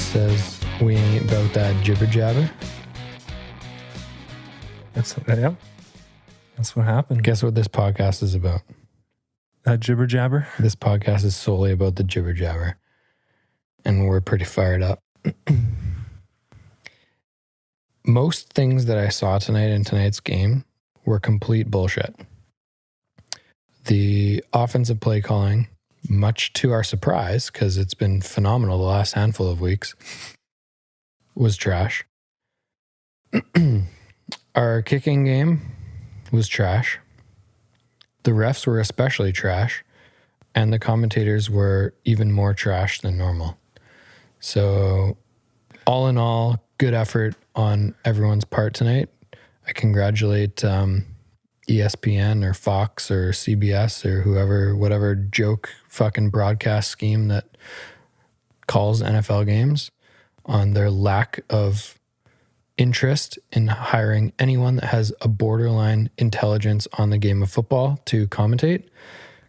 says we ain't about that jibber jabber. That's what happened. Guess what this podcast is about? That jibber jabber? This podcast is solely about the jibber jabber. And we're pretty fired up. Most things that I saw tonight in tonight's game were complete bullshit. The offensive play calling, much to our surprise, because it's been phenomenal the last handful of weeks, was trash. Our kicking game was trash. The refs were especially trash, and the commentators were even more trash than normal. So, all in all, good effort on everyone's part tonight. I congratulate ESPN or Fox or CBS or whoever, whatever joke fucking broadcast scheme that calls NFL games, on their lack of interest in hiring anyone that has a borderline intelligence on the game of football to commentate.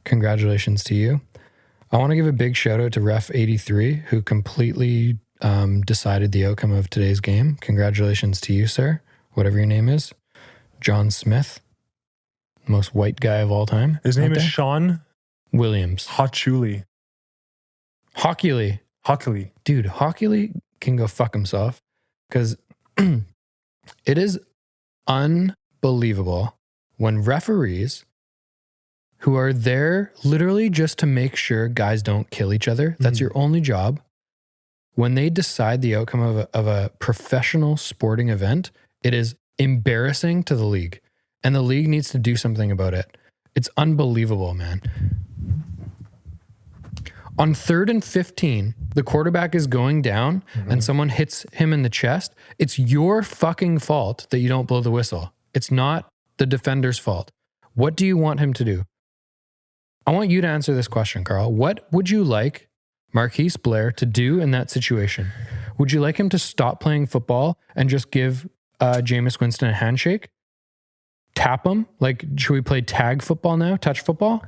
Congratulations to you. I want to give a big shout out to Ref 83, who completely decided the outcome of today's game. Congratulations to you, sir. Whatever your name is. John Smith, most white guy of all time. His name is Sean Williams. Hockley. Hockley. Dude, Hockley can go fuck himself, because it is unbelievable when referees who are there literally just to make sure guys don't kill each other, that's your only job, when they decide the outcome of a professional sporting event, it is embarrassing to the league. And the league needs to do something about it. It's unbelievable, man. On 3rd and 15, the quarterback is going down and someone hits him in the chest. It's your fucking fault that you don't blow the whistle. It's not the defender's fault. What do you want him to do? I want you to answer this question, Carl. What would you like Marquise Blair to do in that situation? Would you like him to stop playing football and just give Jameis Winston a handshake? Tap him? Like, should we play tag football now? Touch football?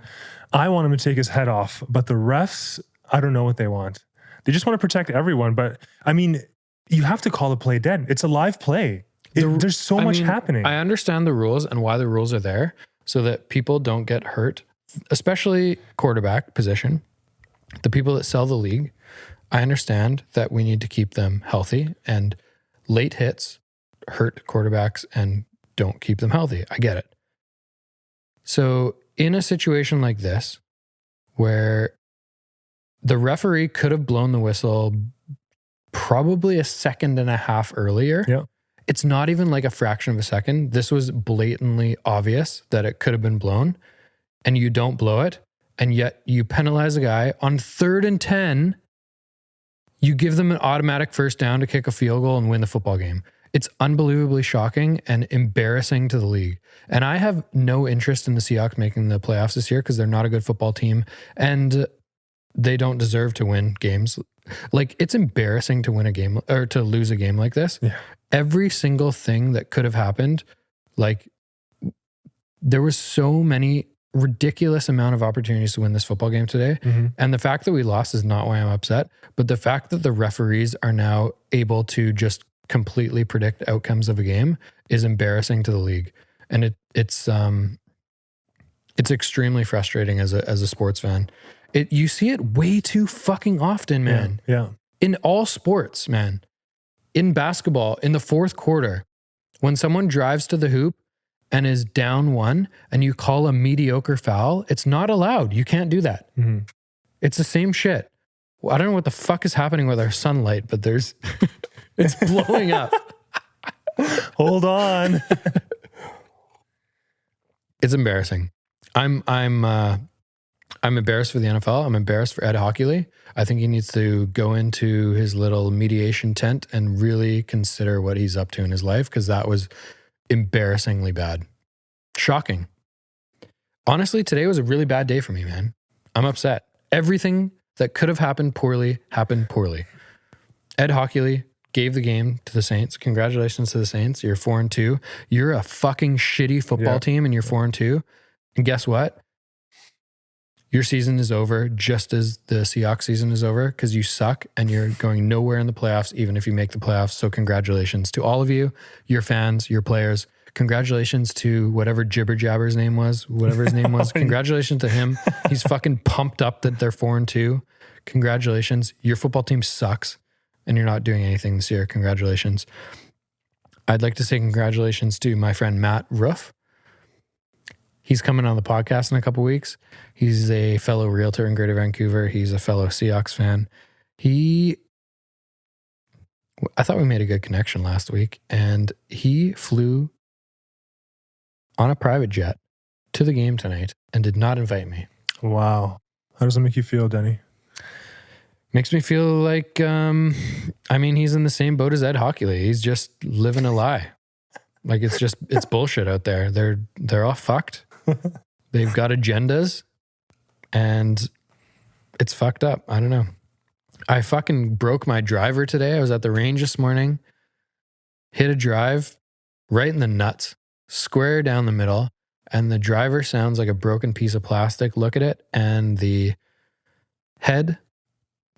I want him to take his head off, but the refs, I don't know what they want. They just want to protect everyone, but I mean, you have to call the play dead. It's a live play. There's so much happening. I understand the rules and why the rules are there, so that people don't get hurt, especially quarterback position. The people that sell the league, I understand that we need to keep them healthy, and late hits hurt quarterbacks and don't keep them healthy. I get it. So in a situation like this, where the referee could have blown the whistle probably a second and a half earlier, it's not even like a fraction of a second. This was blatantly obvious that it could have been blown, and you don't blow it, and yet you penalize a guy on 3rd and 10. You give them an automatic first down to kick a field goal and win the football game. It's unbelievably shocking and embarrassing to the league. And I have no interest in the Seahawks making the playoffs this year, because they're not a good football team and they don't deserve to win games. Like, it's embarrassing to win a game or to lose a game like this. Yeah. Every single thing that could have happened, like, there was so many ridiculous amount of opportunities to win this football game today. And the fact that we lost is not why I'm upset, but the fact that the referees are now able to just completely predict outcomes of a game is embarrassing to the league. And it's extremely frustrating as a sports fan. You see it way too fucking often, man. Yeah. In all sports, man. In basketball, in the 4th quarter, when someone drives to the hoop and is down 1 and you call a mediocre foul, it's not allowed. You can't do that. It's the same shit. Well, I don't know what the fuck is happening with our sunlight, but there's it's blowing up. Hold on. It's embarrassing. I'm embarrassed for the NFL. I'm embarrassed for Ed Hockley. I think he needs to go into his little mediation tent and really consider what he's up to in his life, because that was embarrassingly bad. Shocking. Honestly, today was a really bad day for me, man. I'm upset. Everything that could have happened poorly happened poorly. Ed Hockley gave the game to the Saints. Congratulations to the Saints. You're 4-2. You're a fucking shitty football team and you're 4-2. And guess what? Your season is over just as the Seahawks season is over because you suck and you're going nowhere in the playoffs, even if you make the playoffs. So congratulations to all of you, your fans, your players. Congratulations to whatever jibber jabber's name was, whatever his name was. Congratulations to him. He's fucking pumped up that they're 4-2. Congratulations. Your football team sucks and you're not doing anything this year. Congratulations. I'd like to say congratulations to my friend Matt Roof. He's coming on the podcast in a couple weeks. He's a fellow realtor in Greater Vancouver. He's a fellow Seahawks fan. I thought we made a good connection last week, and he flew on a private jet to the game tonight and did not invite me. Wow. How does that make you feel, Denny? Makes me feel like, he's in the same boat as Ed Hockley. He's just living a lie. Like it's bullshit out there. They're all fucked. They've got agendas and it's fucked up. I don't know. I fucking broke my driver today. I was at the range this morning, hit a drive right in the nuts, square down the middle, and the driver sounds like a broken piece of plastic. Look at it. And the head,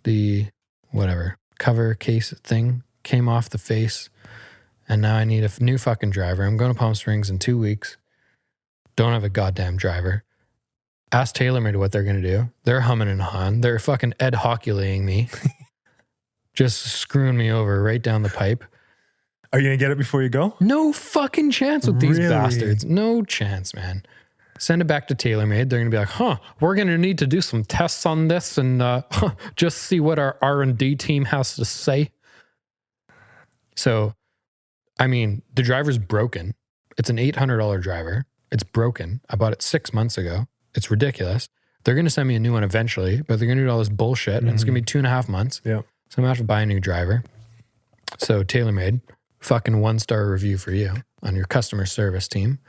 the whatever cover case thing came off the face. And now I need a new fucking driver. I'm going to Palm Springs in 2 weeks. Don't have a goddamn driver. Ask TaylorMade what they're going to do. They're humming and hawing. They're fucking Ed Hockleying me. Just screwing me over right down the pipe. Are you going to get it before you go? No fucking chance with these Really? bastards. No chance, man. Send it back to TaylorMade. They're going to be like, we're going to need to do some tests on this and just see what our R&D team has to say. So, the driver's broken. It's an $800 driver. It's broken. I bought it 6 months ago. It's ridiculous. They're going to send me a new one eventually, but they're going to do all this bullshit and it's going to be 2.5 months. Yeah. So I'm going to have to buy a new driver. So TaylorMade, fucking 1-star review for you on your customer service team.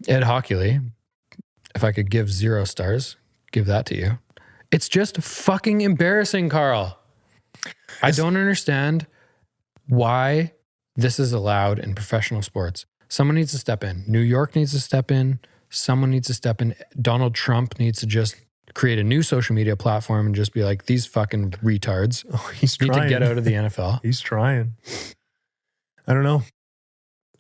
Ed Hockley, if I could give 0 stars, give that to you. It's just fucking embarrassing, Carl. I don't understand why this is allowed in professional sports. Someone needs to step in. New York needs to step in. Someone needs to step in. Donald Trump needs to just create a new social media platform and just be like, these fucking retards He's need trying to get out of the NFL. He's trying. I don't know.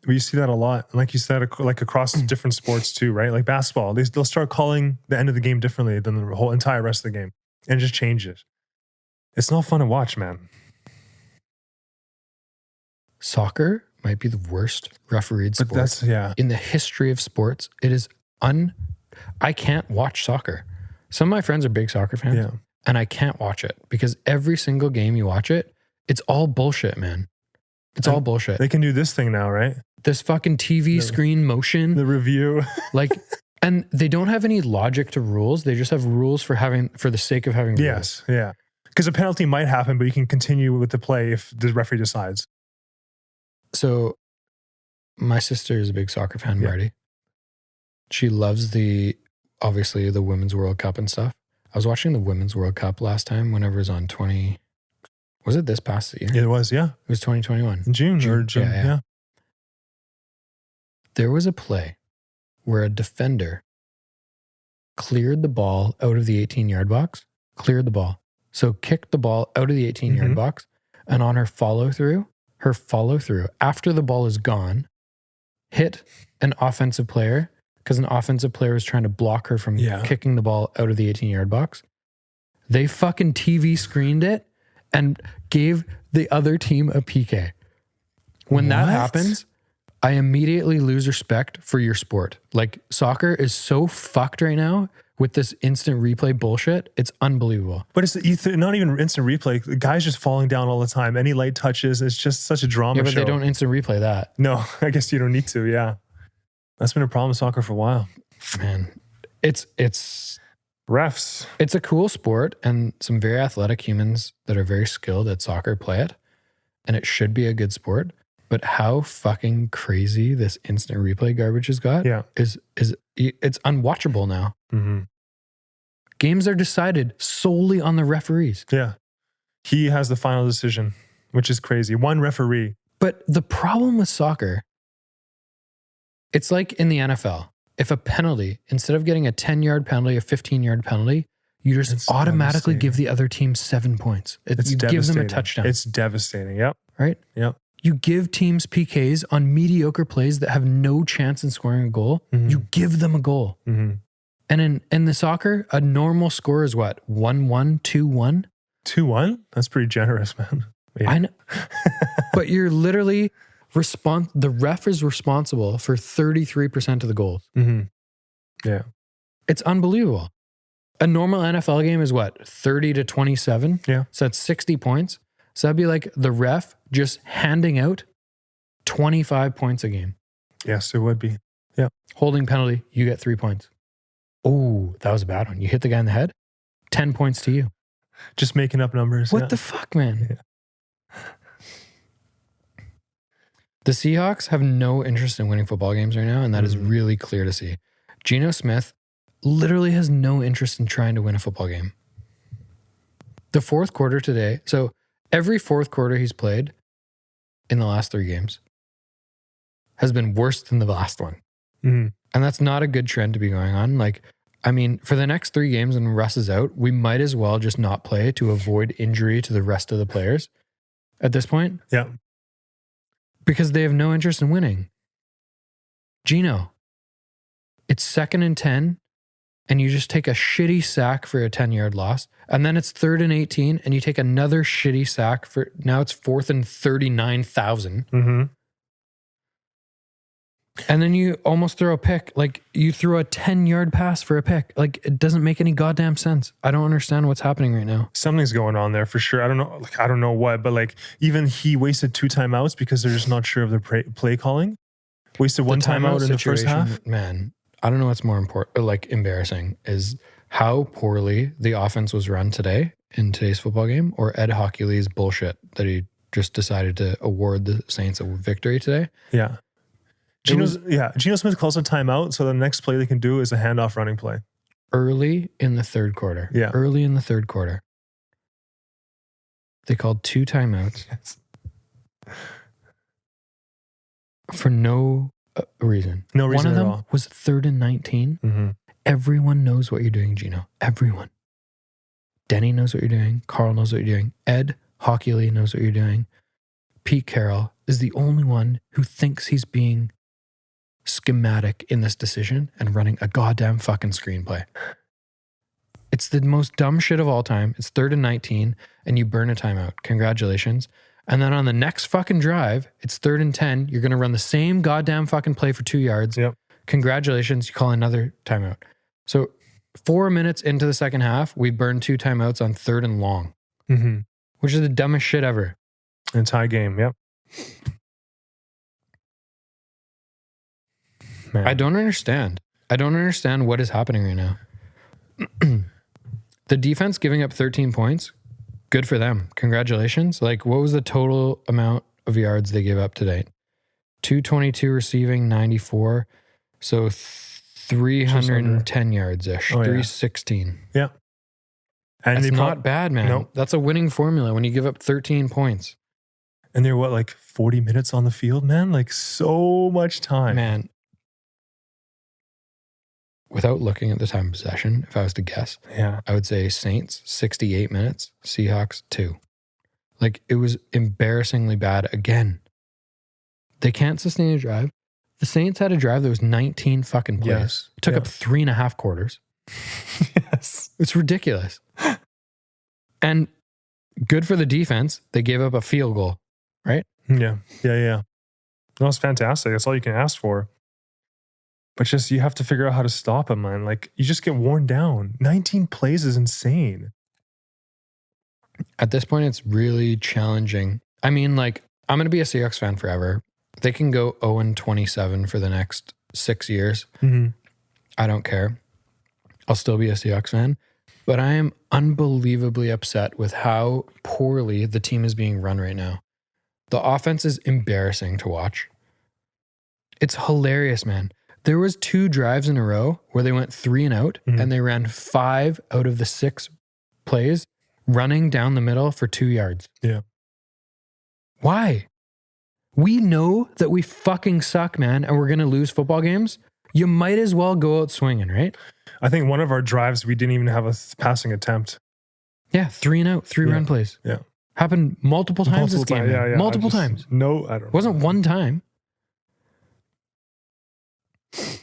We see that a lot. Like you said, like across different sports too, right? Like basketball, they'll start calling the end of the game differently than the whole entire rest of the game and just change it. It's not fun to watch, man. Soccer might be the worst refereed sport But that's in the history of sports. It is I can't watch soccer. Some of my friends are big soccer fans, and I can't watch it because every single game you watch it, it's all bullshit, man. It's all bullshit. They can do this thing now, right? This fucking TV screen motion. The review. And they don't have any logic to rules. They just have rules for the sake of having rules. Yes, yeah. Because a penalty might happen, but you can continue with the play if the referee decides. So my sister is a big soccer fan, Marty. She loves obviously the Women's World Cup and stuff. I was watching the Women's World Cup last time whenever it was on was it this past year? It was, yeah. It was 2021. In June. Yeah. There was a play where a defender cleared the ball out of the 18-yard box, cleared the ball. So kicked the ball out of the 18-yard box, and on her follow-through, after the ball is gone, hit an offensive player because an offensive player was trying to block her from kicking the ball out of the 18-yard box. They fucking TV screened it and gave the other team a PK. When that happens, I immediately lose respect for your sport. Like, soccer is so fucked right now with this instant replay bullshit. It's unbelievable. But it's not even instant replay. The guy's just falling down all the time. Any light touches, it's just such a drama show. Yeah, but they don't instant replay that. No, I guess you don't need to, yeah. That's been a problem with soccer for a while. Man, it's refs. It's a cool sport, and some very athletic humans that are very skilled at soccer play it, and it should be a good sport. But how fucking crazy this instant replay garbage has got is it's unwatchable now. Mm-hmm. Games are decided solely on the referees. Yeah. He has the final decision, which is crazy. One referee. But the problem with soccer, it's like in the NFL. if a penalty, instead of getting a 10-yard penalty, a 15-yard penalty, you just It's automatically devastating. give the other team 7 points. It's you give them a devastating. touchdown. It's devastating. Yep. Right? Yep. You give teams PKs on mediocre plays that have no chance in scoring a goal. Mhm. You give them a goal. Mm-hmm. And in the soccer, a normal score is what? 1-1, 2-1? 2-1? That's pretty generous, man. Yeah. I know. But you're literally the ref is responsible for 33% of the goals. Mm-hmm. Yeah. It's unbelievable. A normal NFL game is what? 30 to 27? Yeah. So that's 60 points. So that'd be like the ref just handing out 25 points a game. Yes, it would be. Holding penalty, you get 3 points. Oh, that was a bad one. You hit the guy in the head, 10 points to you. Just making up numbers. What the fuck, man? Yeah. The Seahawks have no interest in winning football games right now, and that is really clear to see. Geno Smith literally has no interest in trying to win a football game. The fourth quarter today, so every fourth quarter he's played in the last 3 games has been worse than the last one. Mm-hmm. And that's not a good trend to be going on. Like, I mean, for the next 3 games when Russ is out, we might as well just not play to avoid injury to the rest of the players at this point. Yeah. Because they have no interest in winning. Gino, it's 2nd and 10, and you just take a shitty sack for a 10-yard loss. And then it's 3rd and 18, and you take another shitty sack for, now it's 4th and 39,000. Mm-hmm. And then you almost throw a pick. Like, you threw a 10-yard pass for a pick. Like, it doesn't make any goddamn sense. I don't understand what's happening right now. Something's going on there for sure. I don't know. Like, I don't know what, but like even he wasted 2 timeouts because they're just not sure of their play calling. Wasted 1 timeout in the first half. Man, I don't know what's more important, like embarrassing, is how poorly the offense was run today in today's football game, or Ed Hockley's bullshit that he just decided to award the Saints a victory today. Yeah. Geno Smith calls a timeout, so the next play they can do is a handoff running play. Early in the third quarter. Yeah. Early in the third quarter. They called 2 timeouts. Yes. For no reason. No reason One of at them all. was 3rd and 19. Mm-hmm. Everyone knows what you're doing, Gino. Everyone. Denny knows what you're doing. Carl knows what you're doing. Ed Hockley knows what you're doing. Pete Carroll is the only one who thinks he's being schematic in this decision and running a goddamn fucking screenplay. It's the most dumb shit of all time. It's 3rd and 19, and you burn a timeout. Congratulations. And then on the next fucking drive, it's 3rd and 10. You're going to run the same goddamn fucking play for 2 yards. Yep. Congratulations. You call another timeout. So 4 minutes into the second half, we burned 2 timeouts on 3rd and long, Mm-hmm. which is the dumbest shit ever. And tie game. Yep. Man. I don't understand. I don't understand what is happening right now. The defense giving up 13 points, good for them. Congratulations. Like, what was the total amount of yards they gave up today? 222 receiving, 94. So 310 yards-ish. Oh, yeah. 316. Yeah. And That's not bad, man. No. That's a winning formula when you give up 13 points. And they're what, like 40 minutes on the field, man? Like so much time. Man. Without looking at the time of possession, if I was to guess, Yeah. I would say Saints, 68 minutes, Seahawks, 2. Like, it was embarrassingly bad again. They can't sustain a drive. The Saints had a drive that was 19 fucking plays. Yes. It took Yeah. up 3.5 quarters. Yes. It's ridiculous. And good for the defense. They gave up a field goal, right? Yeah. Yeah. Yeah. No, it's fantastic. That's all you can ask for. But just, you have to figure out how to stop him, man. Like, you just get worn down. 19 plays is insane. At this point, it's really challenging. I mean, like, I'm going to be a Seahawks fan forever. They can go 0-27 for the next 6 years. Mm-hmm. I don't care. I'll still be a Seahawks fan. But I am unbelievably upset with how poorly the team is being run right now. The offense is embarrassing to watch. It's hilarious, man. There was 2 drives in a row where they went 3 and out, and they ran 5 out of the 6 plays running down the middle for 2 yards. Yeah. Why? We know that we fucking suck, man, and we're going to lose football games. you might as well go out swinging, right? I think one of our drives, we didn't even have a passing attempt. Yeah, 3 and out, 3 run plays. Yeah. Happened multiple times this game. Yeah. Multiple times. No, I don't know. Wasn't one time.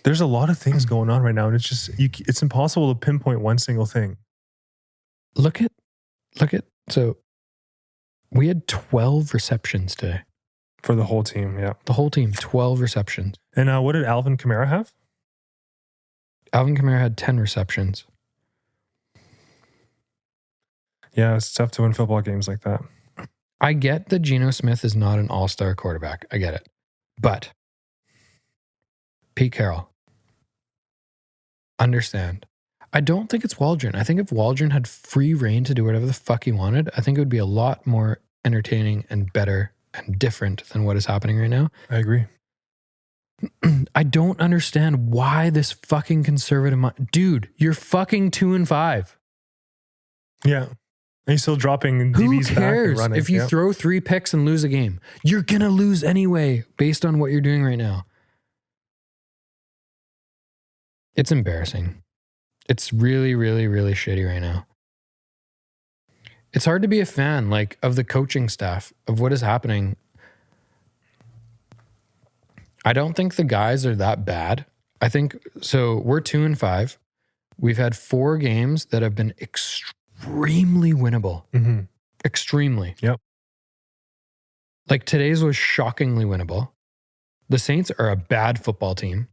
There's a lot of things going on right now, and it's just it's impossible to pinpoint one single thing. Look at so we had 12 receptions today. For the whole team, yeah. The whole team, 12 receptions. And what did Alvin Kamara have? Alvin Kamara had 10 receptions. Yeah, it's tough to win football games like that. I get that Geno Smith is not an all-star quarterback. I get it. But Pete Carroll, understand. I don't think it's Waldron. I think if Waldron had free reign to do whatever the fuck he wanted, I think it would be a lot more entertaining and better and different than what is happening right now. I agree. I don't understand why this fucking conservative dude, you're fucking 2-5. Yeah. And he's still dropping DBs Who back and cares running. if you throw 3 picks and lose a game? You're going to lose anyway based on what you're doing right now. It's embarrassing. It's really, really, really shitty right now. It's hard to be a fan of the coaching staff, of what is happening. I don't think the guys are that bad. I think, so we're 2-5. We've had 4 games that have been extremely winnable. Mm-hmm. Extremely. Yep. Today's was shockingly winnable. The Saints are a bad football team.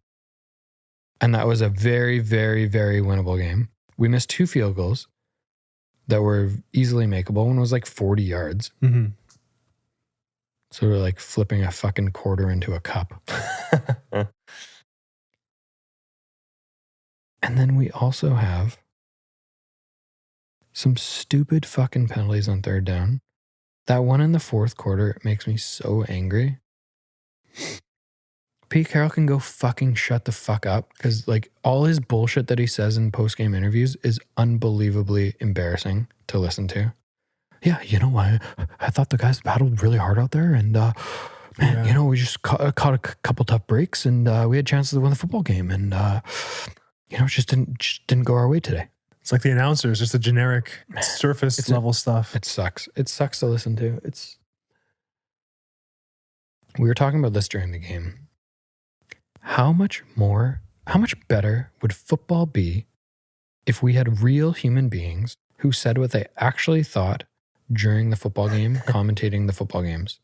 And that was a very, very, very winnable game. We missed 2 field goals that were easily makeable. One was 40 yards. Mm-hmm. So we're flipping a fucking quarter into a cup. And then we also have some stupid fucking penalties on 3rd down. That one in the 4th quarter makes me so angry. Pete Carroll can go fucking shut the fuck up, because all his bullshit that he says in post-game interviews is unbelievably embarrassing to listen to. Yeah, I thought the guys battled really hard out there, and we just caught a couple tough breaks, and we had chances to win the football game, and it just didn't go our way today. It's like the announcers, just the generic surface level stuff. It sucks. It sucks to listen to. We were talking about this during the game. How much better would football be if we had real human beings who said what they actually thought during the football game, commentating the football games?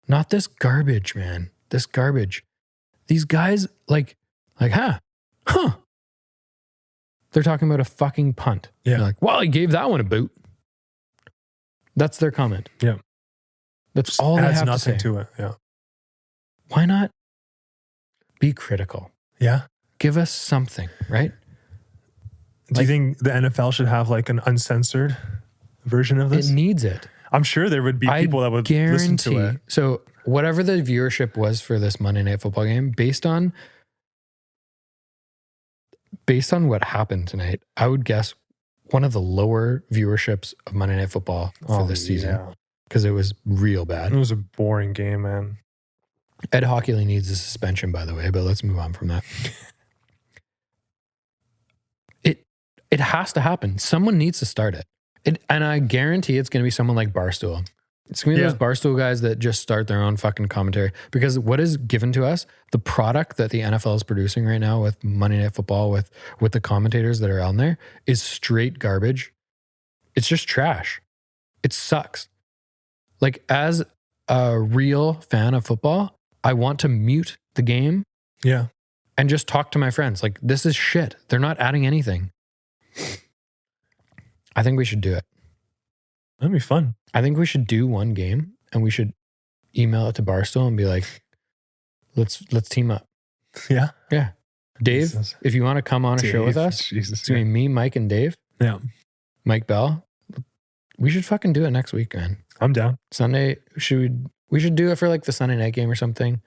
Not this garbage, man. This garbage. These guys, huh? They're talking about a fucking punt. Yeah. They're well, he gave that one a boot. That's their comment. Yeah. That's Just all they adds have nothing to say. to it. Yeah. Why not be critical? Yeah. Give us something, right? Do you think the NFL should have an uncensored version of this? It needs it. I'm sure there would be people that would listen to it. So whatever the viewership was for this Monday Night Football game, based on what happened tonight, I would guess one of the lower viewerships of Monday Night Football for this season, because it was real bad. It was a boring game, man. Ed Hockley needs a suspension, by the way, but let's move on from that. It has to happen. Someone needs to start it. And I guarantee it's going to be someone like Barstool. It's going to be those Barstool guys that just start their own fucking commentary. Because what is given to us, the product that the NFL is producing right now with Monday Night Football, with the commentators that are on there, is straight garbage. It's just trash. It sucks. As a real fan of football, I want to mute the game. Yeah. And just talk to my friends. This is shit. They're not adding anything. I think we should do it. That'd be fun. I think we should do one game and we should email it to Barstool and be let's team up. Yeah. Yeah. Dave, if you want to come on a show with us, it's going to be me, Mike, and Dave. Yeah. Mike Bell. We should fucking do it next week, man. I'm down. Sunday, we should do it for the Sunday night game or something.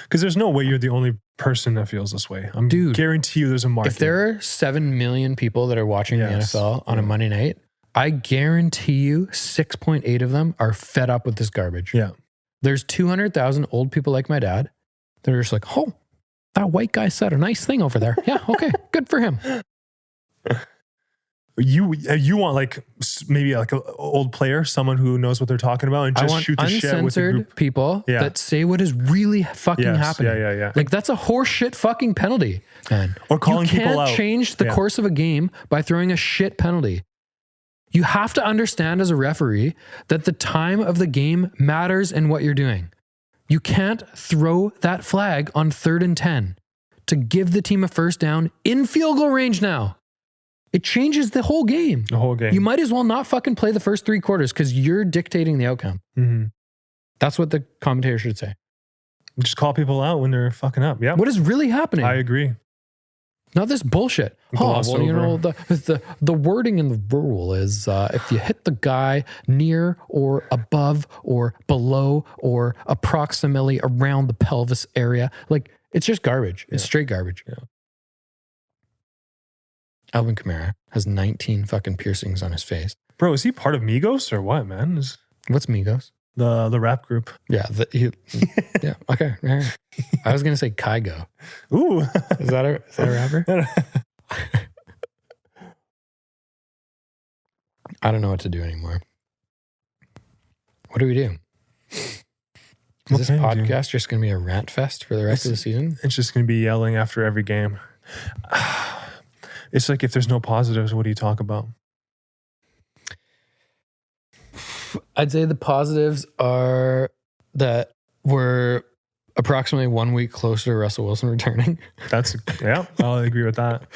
Because there's no way you're the only person that feels this way. Guarantee you there's a market. If there are 7 million people that are watching the NFL on a Monday night, I guarantee you 6.8 of them are fed up with this garbage. Yeah. There's 200,000 old people like my dad that are just that white guy said a nice thing over there. Yeah, okay, good for him. You want like maybe like an old player, someone who knows what they're talking about, and I just want shoot the shit with the uncensored group. people Yeah. that say what is really fucking happening. Yeah. Like that's a horseshit fucking penalty, man. Or calling you people out. can't change the course of a game by throwing a shit penalty. You have to understand as a referee that the time of the game matters in what you're doing. You can't throw that flag on 3rd and 10 to give the team a first down in field goal range now. It changes the whole game. The whole game. You might as well not fucking play the first 3 quarters because you're dictating the outcome. Mm-hmm. That's what the commentator should say. Just call people out when they're fucking up. Yeah. What is really happening? I agree. Not this bullshit. Gloss You know, over. the wording in the rule is if you hit the guy near or above or below or approximately around the pelvis area, like it's just garbage. It's straight garbage. Yeah. Alvin Kamara has 19 fucking piercings on his face. Bro, is he part of Migos or what, man? What's Migos? The rap group. Yeah. Yeah. Okay. All right. I was going to say Kygo. Ooh. Is that a rapper? I don't know what to do anymore. What do we do? Is this podcast just going to be a rant fest for the rest of the season? It's just going to be yelling after every game. It's like if there's no positives, what do you talk about? I'd say the positives are that we're approximately 1 week closer to Russell Wilson returning. Yeah, I'll agree with that.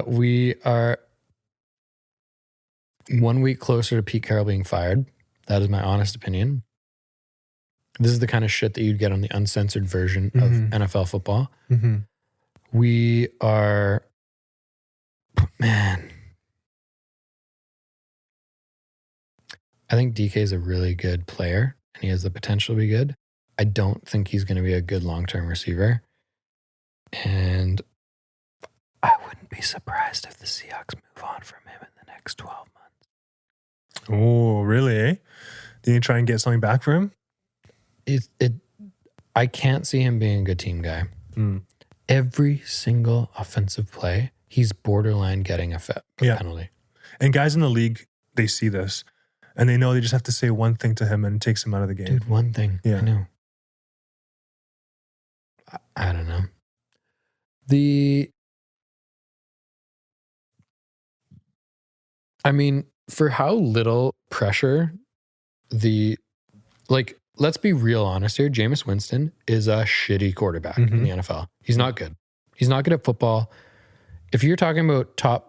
We are 1 week closer to Pete Carroll being fired. That is my honest opinion. This is the kind of shit that you'd get on the uncensored version of NFL football. Mm-hmm. We are, man. I think DK is a really good player and he has the potential to be good. I don't think he's going to be a good long-term receiver. And I wouldn't be surprised if the Seahawks move on from him in the next 12 months. Oh, really? Eh? Do you try and get something back for him? I can't see him being a good team guy. Mm. Every single offensive play, he's borderline getting a penalty. And guys in the league, they see this. And they know they just have to say one thing to him and it takes him out of the game. Dude, one thing. Yeah. I know. I don't know. I mean, for how little pressure let's be real honest here. Jameis Winston is a shitty quarterback in the NFL. He's not good. He's not good at football. If you're talking about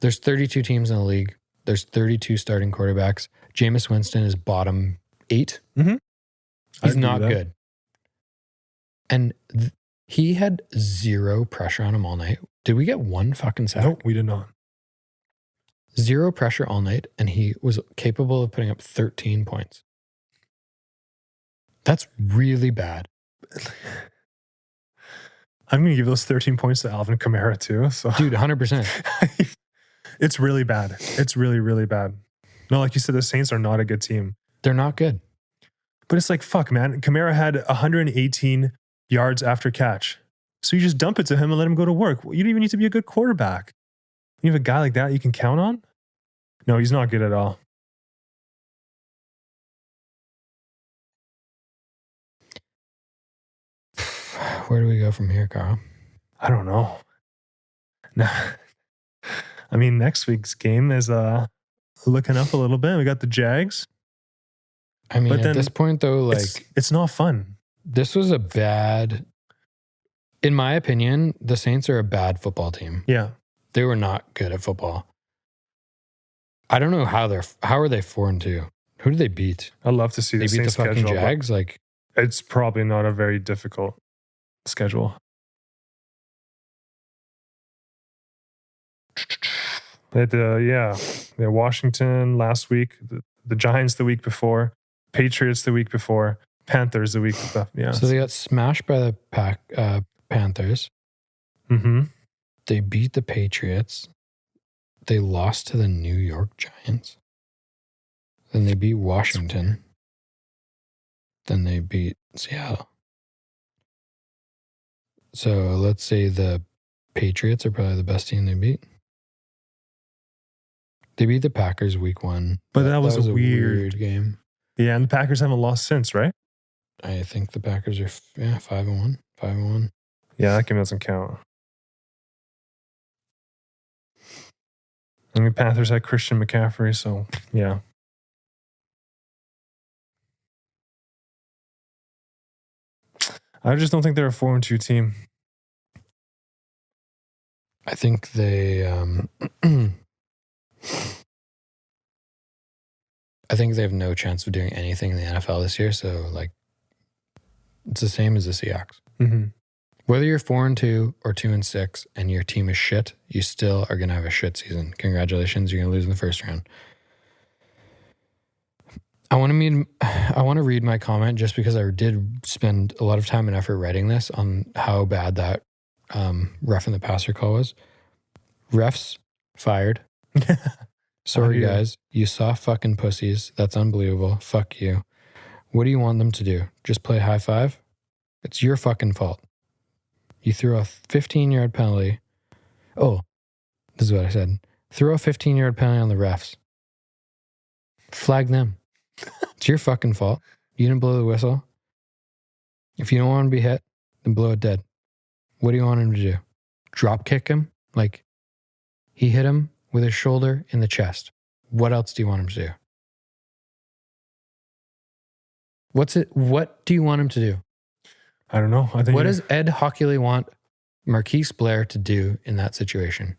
there's 32 teams in the league. There's 32 starting quarterbacks. Jameis Winston is bottom 8. Mm-hmm. He's not good. And he had zero pressure on him all night. Did we get one fucking sack? Nope, we did not. Zero pressure all night, and he was capable of putting up 13 points. That's really bad. I'm going to give those 13 points to Alvin Kamara too. So, dude, 100%. It's really bad. It's really, really bad. No, like you said, the Saints are not a good team. They're not good. But it's like, fuck, man. Kamara had 118 yards after catch. So you just dump it to him and let him go to work. You don't even need to be a good quarterback. You have a guy like that you can count on? No, he's not good at all. Where do we go from here, Carl? I don't know. No. I mean, next week's game is looking up a little bit. We got the Jags. I mean, at this point, though, like... It's not fun. This was a bad... In my opinion, the Saints are a bad football team. Yeah. They were not good at football. I don't know how are they 4-2? Who did they beat? I'd love to see the Saints schedule. They beat the fucking Jags? Like, it's probably not a very difficult schedule. They had Washington last week, the Giants the week before, Patriots the week before, Panthers the week before. Yeah. So they got smashed by the Panthers. Mm-hmm. They beat the Patriots. They lost to the New York Giants. Then they beat Washington. Then they beat Seattle. So let's say the Patriots are probably the best team they beat. They beat the Packers week 1. But that was a weird game. Yeah, and the Packers haven't lost since, right? I think the Packers are 5-1. 5-1. Yeah, that game doesn't count. I mean, Panthers had Christian McCaffrey, so yeah. I just don't think they're a 4-2 team. I think they I think they have no chance of doing anything in the NFL this year. So, like, it's the same as the Seahawks. Mm-hmm. Whether you're 4-2 or 2-6 and your team is shit, you still are going to have a shit season. Congratulations, you're going to lose in the first round. I want to read my comment just because I did spend a lot of time and effort writing this on how bad that roughing the passer call was. Refs fired. Sorry, guys. You soft fucking pussies. That's unbelievable. Fuck you. What do you want them to do? Just play high five? It's your fucking fault. You threw a 15-yard penalty. Oh, this is what I said. Throw a 15-yard penalty on the refs. Flag them. It's your fucking fault. You didn't blow the whistle. If you don't want to be hit, then blow it dead. What do you want him to do? Drop kick him? Like, he hit him with his shoulder in the chest. What else do you want him to do? What do you want him to do? I don't know. I think what does Ed Hockley want Marquise Blair to do in that situation?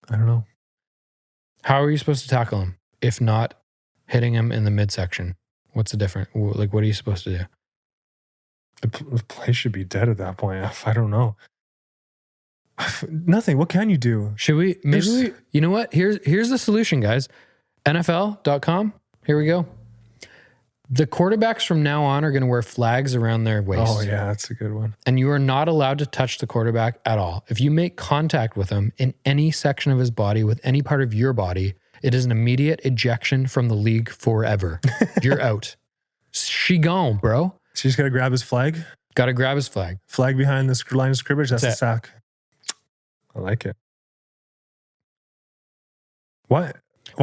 I don't know. How are you supposed to tackle him if not hitting him in the midsection? What's the difference? Like, what are you supposed to do? The play should be dead at that point. I don't know. Nothing. What can you do? Should we? Maybe you know what? Here's the solution, guys. NFL.com. Here we go. The quarterbacks from now on are going to wear flags around their waist. Oh, yeah, that's a good one. And you are not allowed to touch the quarterback at all. If you make contact with him in any section of his body, with any part of your body, it is an immediate ejection from the league forever. You're out. She gone, bro. So you just got to grab his flag? Got to grab his flag. Flag behind the line of scrimmage, that's a it. sack. I like it. Why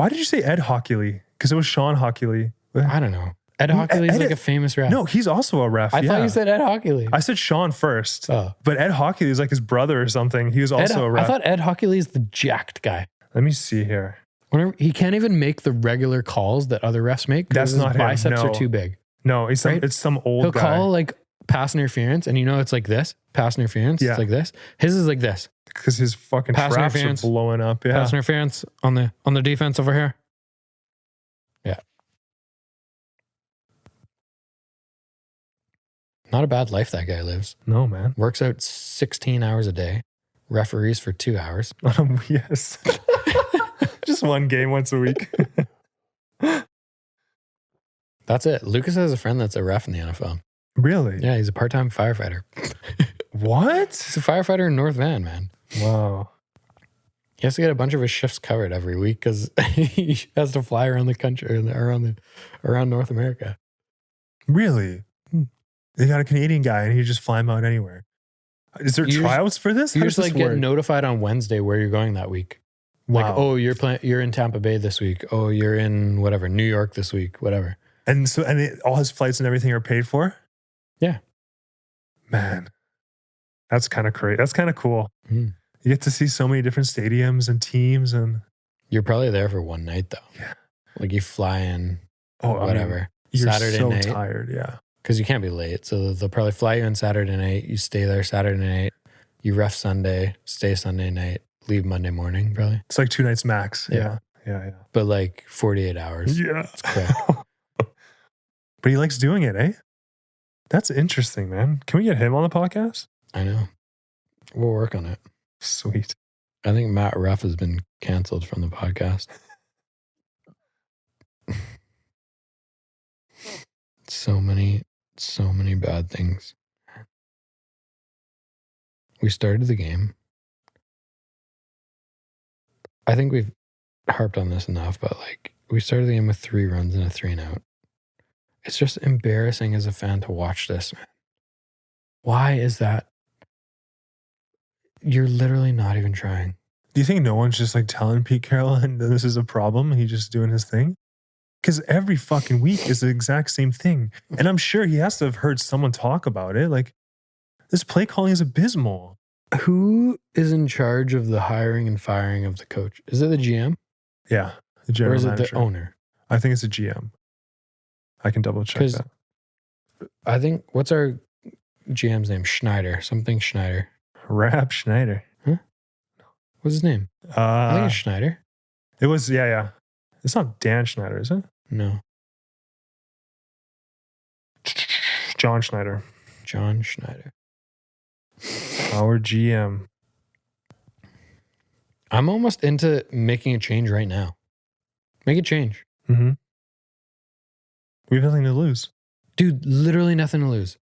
did you say Ed Hockley? Because it was Sean Hockley. I don't know. Ed Hockley is like a famous ref. No, he's also a ref. I thought you said Ed Hockley. I said Sean first. Oh. But Ed Hockley is like his brother or something. He was also a ref. I thought Ed Hockley is the jacked guy. Let me see here. He can't even make the regular calls that other refs make. That's not him. Biceps No. are too big. No, it's some old He'll guy. He'll call like pass interference, and you know it's like this. Pass interference. Yeah. It's like this. His is like this. Because his fucking Pass traps are interference. blowing up. Yeah. Pass interference on the defense over here. Yeah. Not a bad life that guy lives. No, man. Works out 16 hours a day. Referees for 2 hours. Yes. Just one game once a week. That's it. Lucas has a friend that's a ref in the NFL. Really? Yeah, he's a part-time firefighter. What? He's a firefighter in North Van, man. Wow. He has to get a bunch of his shifts covered every week because he has to fly around the country, around North America. Really? They got a Canadian guy and he just fly him out anywhere. Is there tryouts for this? You just like get notified on Wednesday where you're going that week. Wow. Like, oh, you're in Tampa Bay this week. Oh, you're in whatever, New York this week, whatever. And so, all his flights and everything are paid for? Yeah. Man, that's kind of crazy. That's kind of cool. Mm. You get to see so many different stadiums and teams, and you're probably there for one night though. Yeah. Like you fly in, I whatever. mean, you're Saturday so night. tired, yeah. Because you can't be late. So they'll probably fly you in Saturday night. You stay there Saturday night. You ref Sunday, stay Sunday night, leave Monday morning, probably. It's like 2 nights max. Yeah. But like 48 hours. Yeah. It's quick. But he likes doing it, eh? That's interesting, man. Can we get him on the podcast? I know. We'll work on it. Sweet. I think Matt Ruff has been canceled from the podcast. So many bad things. We started the game. I think we've harped on this enough, but like we started the game with 3 runs and a 3-and-out. It's just embarrassing as a fan to watch this, man. Why is that? You're literally not even trying. Do you think no one's just like telling Pete Carroll and this is a problem and he's just doing his thing? Because every fucking week is the exact same thing. And I'm sure he has to have heard someone talk about it. Like, this play calling is abysmal. Who is in charge of the hiring and firing of the coach? Is it the GM? Yeah. The general Or is it manager. the owner? I think it's a GM. I can double check that. I think, what's our GM's name? Schneider. Something Schneider. Rab Schneider. Huh? What's his name? I think it's Schneider. It was, yeah. It's not Dan Schneider, is it? No. John Schneider. John Schneider. Our GM. I'm almost into making a change right now. Make a change. Mm-hmm. We have nothing to lose. Dude, literally nothing to lose.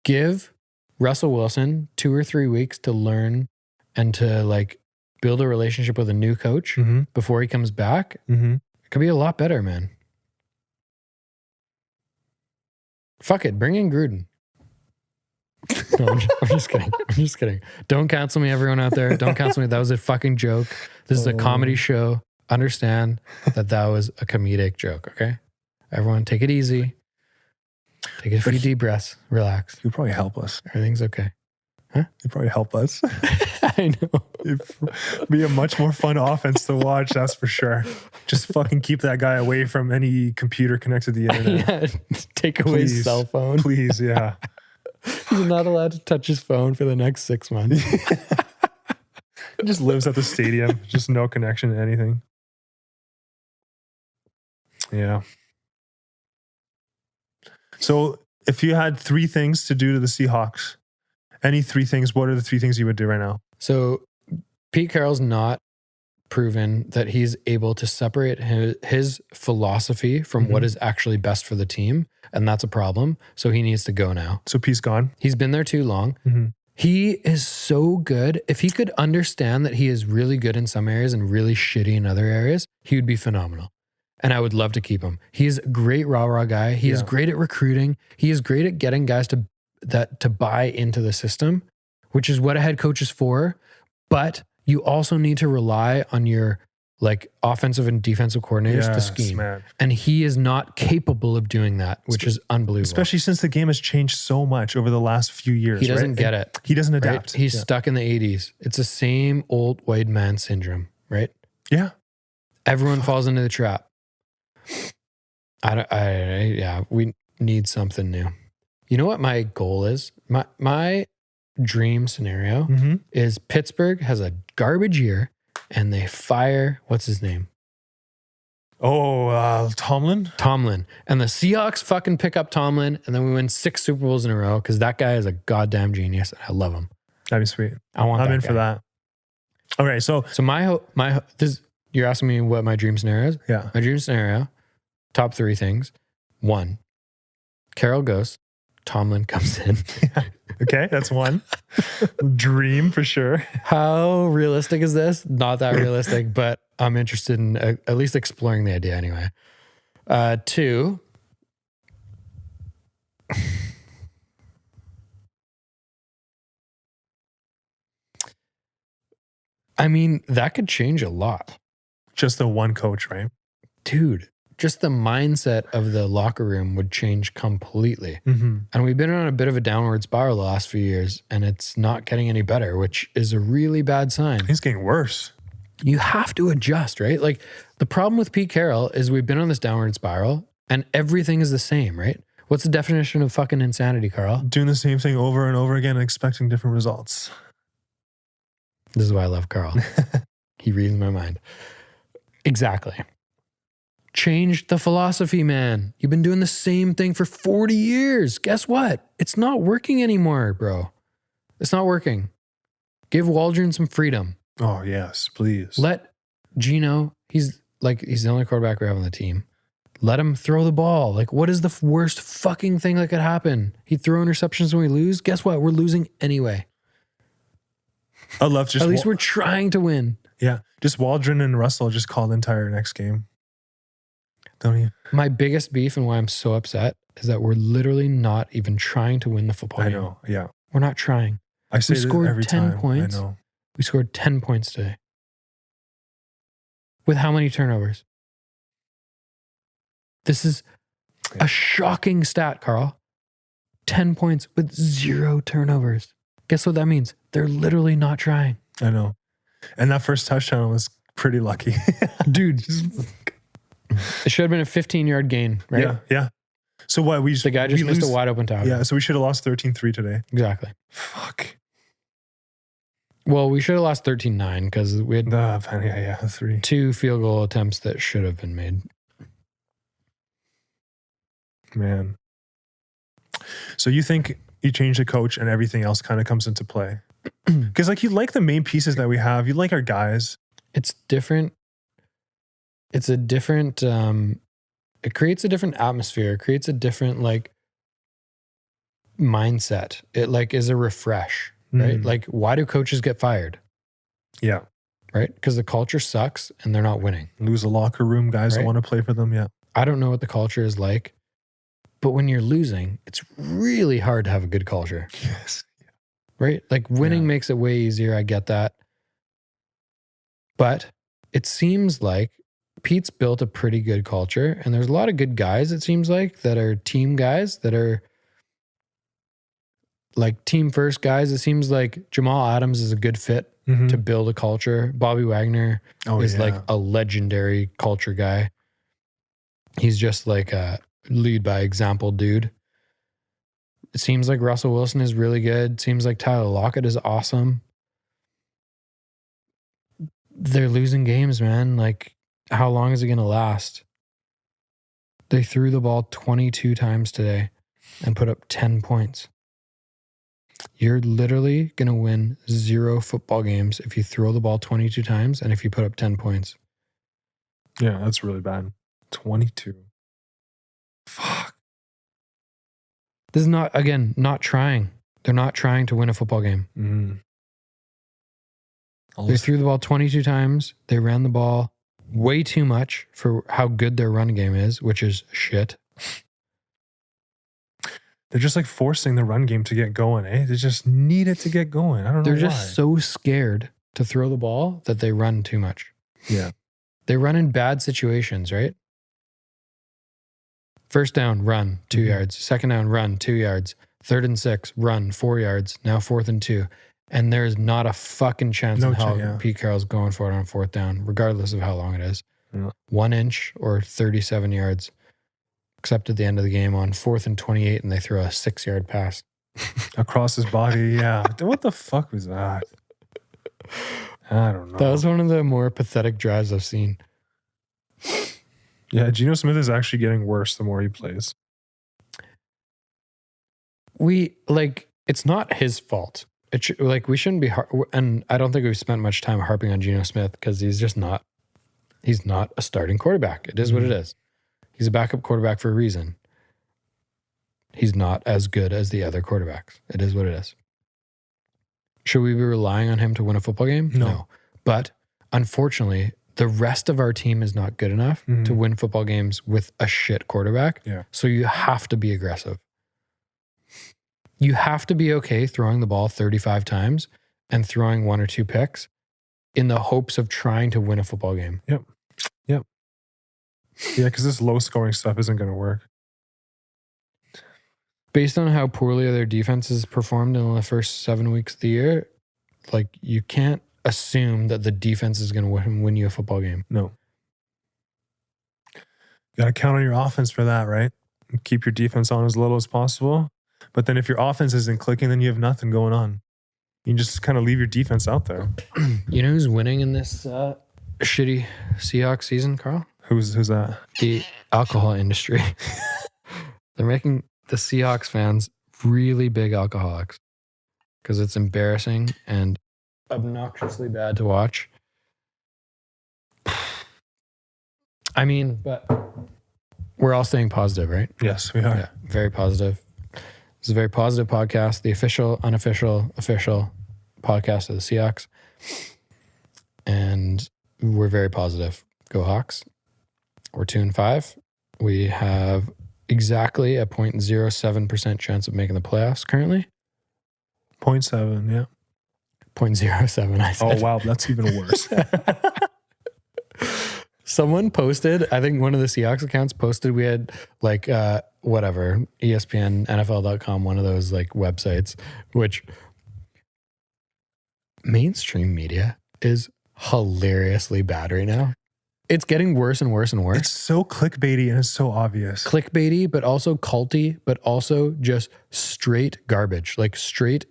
Give Russell Wilson 2 or 3 weeks to learn and to like build a relationship with a new coach before he comes back. Mm-hmm. It could be a lot better, man. Fuck it. Bring in Gruden. No, I'm just kidding. I'm just kidding. Don't cancel me, everyone out there. Don't cancel me. That was a fucking joke. This is a comedy show. Understand that was a comedic joke, okay? Everyone take it easy. Take a few deep breaths. Relax. You'd probably help us. Everything's okay. Huh? You'd probably help us. I know. It'd be a much more fun offense to watch, that's for sure. Just fucking keep that guy away from any computer connected to the internet. Yeah, take away his cell phone. Please, yeah. He's not allowed to touch his phone for the next 6 months. He just lives at the stadium. Just no connection to anything. Yeah. So if you had 3 things to do to the Seahawks, any 3 things, what are the 3 things you would do right now? So Pete Carroll's not proven that he's able to separate his philosophy from what is actually best for the team. And that's a problem. So he needs to go now. So Pete's gone. He's been there too long. Mm-hmm. He is so good. If he could understand that he is really good in some areas and really shitty in other areas, he would be phenomenal. And I would love to keep him. He's a great rah-rah guy. He is great at recruiting. He is great at getting guys to buy into the system, which is what a head coach is for. But you also need to rely on your like offensive and defensive coordinators to scheme. Man. And he is not capable of doing that, which is unbelievable. Especially since the game has changed so much over the last few years. He doesn't get it. He doesn't adapt. Right? He's stuck in the 80s. It's the same old white man syndrome, right? Yeah. Everyone falls into the trap. We need something new. You know what my goal is? My dream scenario is Pittsburgh has a garbage year and they fire, what's his name? Tomlin? Tomlin. And the Seahawks fucking pick up Tomlin and then we win 6 Super Bowls in a row because that guy is a goddamn genius. I love him. That'd be sweet. I'm in for that. All right, so you're asking me what my dream scenario is? Yeah. My dream scenario, top 3 things. 1, Carroll goes, Tomlin comes in. Okay, that's 1. Dream for sure. How realistic is this? Not that realistic, but I'm interested in at least exploring the idea anyway. 2, I mean, that could change a lot. Just the one coach, right? Dude, just the mindset of the locker room would change completely. And we've been on a bit of a downward spiral the last few years, and it's not getting any better, which is a really bad sign. It's getting worse. You have to adjust, right? Like the problem with Pete Carroll is we've been on this downward spiral and everything is the same, right? What's the definition of fucking insanity, Carl? Doing the same thing over and over again and expecting different results. This is why I love Carl. He reads my mind. Exactly. Change the philosophy, man. You've been doing the same thing for 40 years. Guess what? It's not working anymore, bro. It's not working. Give Waldron some freedom. Oh, yes, please. Let Gino, he's the only quarterback we have on the team. Let him throw the ball. Like, what is the worst fucking thing that could happen? He'd throw interceptions when we lose. Guess what? We're losing anyway. I'd love to At least we're trying to win. Yeah. Just Waldron and Russell just call the entire next game. Don't you? My biggest beef and why I'm so upset is that we're literally not even trying to win the football I game. know. Yeah. We're not trying. I say this scored every 10 time. points. I know. We scored 10 points today. With how many turnovers? This is a shocking stat, Carl. 10 points with 0 turnovers. Guess what that means? They're literally not trying. I know. And that first touchdown was pretty lucky. Dude, it should have been a 15-yard gain, right? Yeah. Yeah. So what? The guy just missed a wide open tackle. Yeah. So we should have lost 13-3 today. Exactly. Fuck. Well, we should have lost 13-9 because we had Yeah. 3. 2 field goal attempts that should have been made. Man. So you think you change the coach and everything else kind of comes into play? Because like you like the main pieces that we have. You like our guys. It's different. It's a different, it creates a different atmosphere. It creates a different like mindset. It like is a refresh, right? Like why do coaches get fired? Yeah. Right? Because the culture sucks and they're not winning. Lose a locker room. Guys don't want to play for them. Yeah. I don't know what the culture is like, but when you're losing, it's really hard to have a good culture. Yes. Right? Like winning makes it way easier. I get that. But it seems like Pete's built a pretty good culture and there's a lot of good guys, it seems like, that are team guys, that are like team first guys. It seems like Jamal Adams is a good fit to build a culture. Bobby Wagner is like a legendary culture guy. He's just like a lead by example dude. It seems like Russell Wilson is really good. It seems like Tyler Lockett is awesome. They're losing games, man. Like, how long is it going to last? They threw the ball 22 times today and put up 10 points. You're literally going to win 0 football games if you throw the ball 22 times and if you put up 10 points. Yeah, that's really bad. 22. Fuck. This is not, again, not trying. They're not trying to win a football game. They threw the ball 22 times. They ran the ball way too much for how good their run game is, which is shit. They're just like forcing the run game to get going, eh? They just need it to get going. I don't know They're why. just so scared to throw the ball that they run too much. Yeah. They run in bad situations, right? First down, run 2 yards. Second down, run 2 yards. 3rd and 6, run 4 yards. Now 4th and 2. And there's not a fucking chance in hell Pete Carroll's going for it on 4th down, regardless of how long it is. 1 inch or 37 yards, except at the end of the game on 4th and 28, and they throw a 6-yard pass. Across his body, yeah. What the fuck was that? I don't know. That was one of the more pathetic drives I've seen. Yeah, Geno Smith is actually getting worse the more he plays. It's not his fault. We shouldn't be, and I don't think we've spent much time harping on Geno Smith because he's not a starting quarterback. It is what it is. He's a backup quarterback for a reason. He's not as good as the other quarterbacks. It is what it is. Should we be relying on him to win a football game? No. But unfortunately, the rest of our team is not good enough to win football games with a shit quarterback. Yeah. So you have to be aggressive. You have to be okay throwing the ball 35 times and throwing 1 or 2 picks in the hopes of trying to win a football game. Yep. Yeah, because this low scoring stuff isn't going to work. Based on how poorly their defenses performed in the first 7 weeks of the year, like you can't assume that the defense is going to win you a football game. No. You got to count on your offense for that, right? Keep your defense on as little as possible. But then if your offense isn't clicking, then you have nothing going on. You just kind of leave your defense out there. You know who's winning in this shitty Seahawks season, Carl? Who's that? The alcohol industry. They're making the Seahawks fans really big alcoholics because it's embarrassing and obnoxiously bad to watch. I mean, but we're all staying positive, right? Yes, we are. Yeah, very positive. It's a very positive podcast, the official, unofficial, official podcast of the Seahawks. And we're very positive. Go Hawks. We're 2-5. We have exactly a 0.07% chance of making the playoffs currently. 0.7, yeah. 0.07, I said. Oh, wow. That's even worse. Someone posted, I think one of the Seahawks accounts posted, we had like, whatever, ESPN, NFL.com, one of those like websites, which mainstream media is hilariously bad right now. It's getting worse and worse and worse. It's so clickbaity and it's so obvious. Clickbaity, but also culty, but also just straight garbage, like straight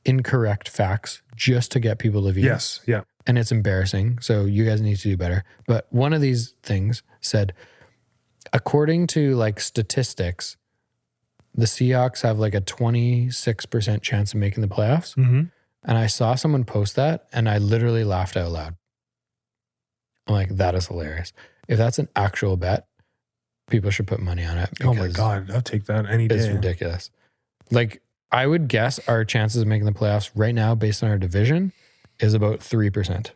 incorrect facts just to get people to view. Yes. Yeah. And it's embarrassing. So you guys need to do better. But one of these things said, according to like statistics, the Seahawks have like a 26% chance of making the playoffs. Mm-hmm. And I saw someone post that and I literally laughed out loud. I'm like, that is hilarious. If that's an actual bet, people should put money on it. Oh my God. I'll take that any day. It's ridiculous. Like, I would guess our chances of making the playoffs right now, based on our division, is about 3%.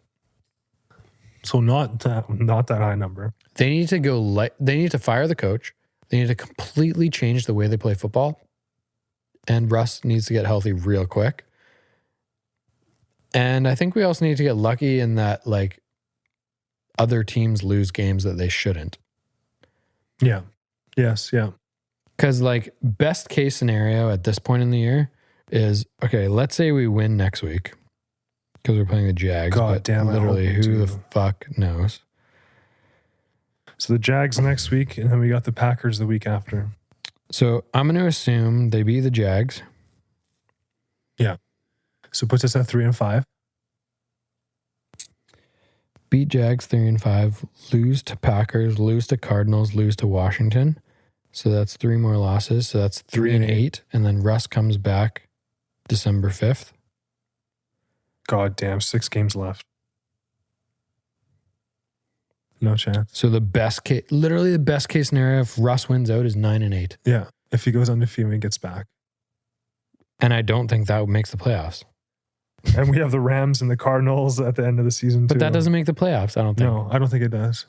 So not that high number. They need to go. They need to fire the coach. They need to completely change the way they play football. And Russ needs to get healthy real quick. And I think we also need to get lucky in that, like, other teams lose games that they shouldn't. Yeah. Yes. Yeah. Because, like, best case scenario at this point in the year is, okay, let's say we win next week because we're playing the Jags. God but damn it. literally, who the fuck knows? So the Jags next week, and then we got the Packers the week after. So I'm going to assume they beat the Jags. Yeah. So it puts us at 3-5. Beat Jags 3-5, lose to Packers, lose to Cardinals, lose to Washington. So that's 3 more losses. So that's 3-8. And then Russ comes back December 5th. God damn, 6 games left. No chance. So the best case, literally the best case scenario if Russ wins out is 9-8. Yeah. If he goes undefeated and gets back. And I don't think that makes the playoffs. And we have the Rams and the Cardinals at the end of the season too. But that doesn't make the playoffs, I don't think. No, I don't think it does.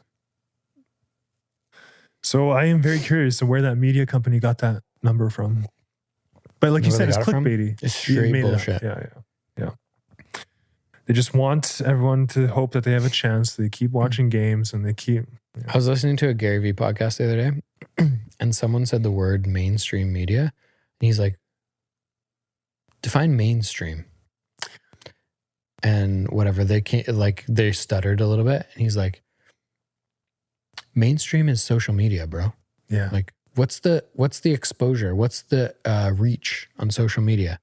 So I am very curious to where that media company got that number from. But like you said, it's clickbaity. It's straight bullshit. Yeah. They just want everyone to hope that they have a chance. They keep watching games and they keep... Yeah. I was listening to a Gary Vee podcast the other day and someone said the word mainstream media. And he's like, define mainstream. And whatever, they can't, like, they stuttered a little bit. And he's like, mainstream is social media, bro. Yeah. Like, what's the exposure? What's the reach on social media?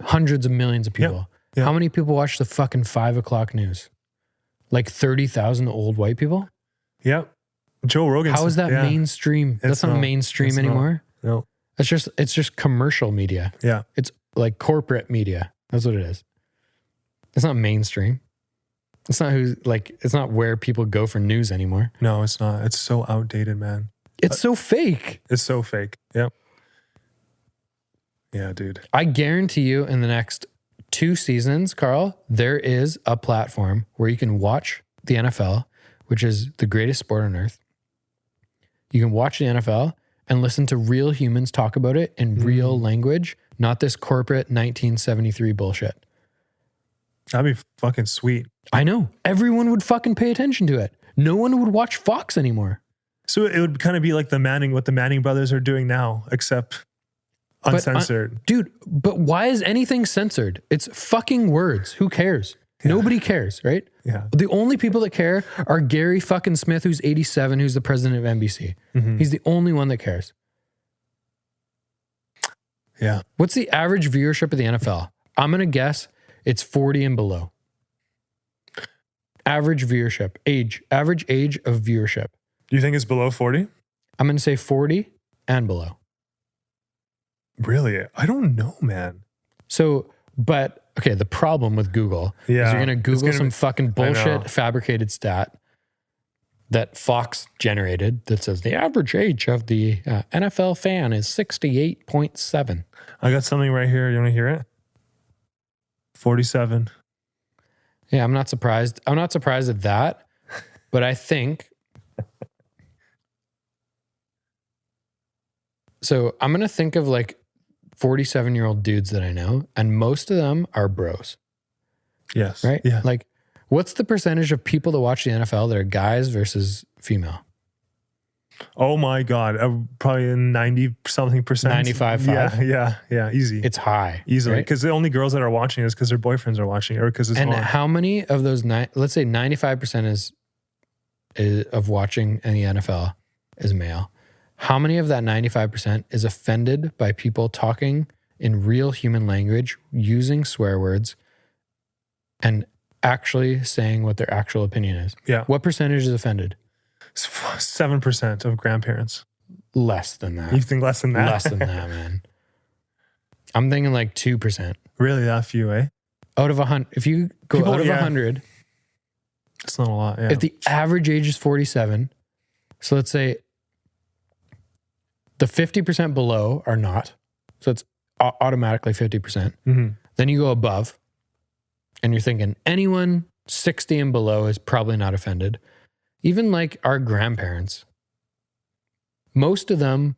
Hundreds of millions of people. Yeah. How many people watch the fucking 5 o'clock news? Like 30,000 old white people? Yep. Joe Rogan. How is that mainstream? That's not mainstream anymore. No. It's just commercial media. Yeah. It's like corporate media. That's what it is. It's not mainstream. It's not it's not where people go for news anymore. No, it's not. It's so outdated, man. It's so fake. It's so fake. Yep. Yeah, dude. I guarantee you in the next 2 seasons, Carl, there is a platform where you can watch the NFL, which is the greatest sport on earth. You can watch the NFL and listen to real humans talk about it in real language, not this corporate 1973 bullshit. That'd be fucking sweet. I know. Everyone would fucking pay attention to it. No one would watch Fox anymore. So it would kind of be like what the Manning brothers are doing now, except uncensored. But why is anything censored? It's fucking words. Who cares? Yeah. Nobody cares, right? Yeah. The only people that care are Gary fucking Smith, who's 87, who's the president of NBC. Mm-hmm. He's the only one that cares. Yeah. What's the average viewership of the NFL? I'm going to guess it's 40 and below. Average viewership. Average age of viewership. Do you think it's below 40? I'm going to say 40 and below. Really? I don't know, man. So, but, okay, the problem with Google is you're going to Google some fucking bullshit fabricated stat that Fox generated that says the average age of the NFL fan is 68.7. I got something right here. You want to hear it? 47. Yeah, I'm not surprised. I'm not surprised at that, but I think So I'm going to think of like 47-year-old dudes that I know, and most of them are bros, Yes. right? Yeah. Like, what's the percentage of people that watch the NFL that are guys versus female? Oh my God. Probably 90 something percent. 95.5? Yeah. Easy. It's high. Easily. Right? Because the only girls that are watching is because their boyfriends are watching or because it's And on. how many of those, let's say 95% is of watching in the NFL is male. How many of that 95% is offended by people talking in real human language, using swear words, and actually saying what their actual opinion is? Yeah. What percentage is offended? 7% of grandparents. Less than that. You think less than that? Less than that, man. I'm thinking like 2%. Really, that few, eh? Out of 100, if you go out of 100, it's not a lot. Yeah. if the average age is 47, so let's say the 50% below are not, so it's automatically 50%. Mm-hmm. Then you go above, and you're thinking anyone 60 and below is probably not offended. Even like our grandparents, most of them,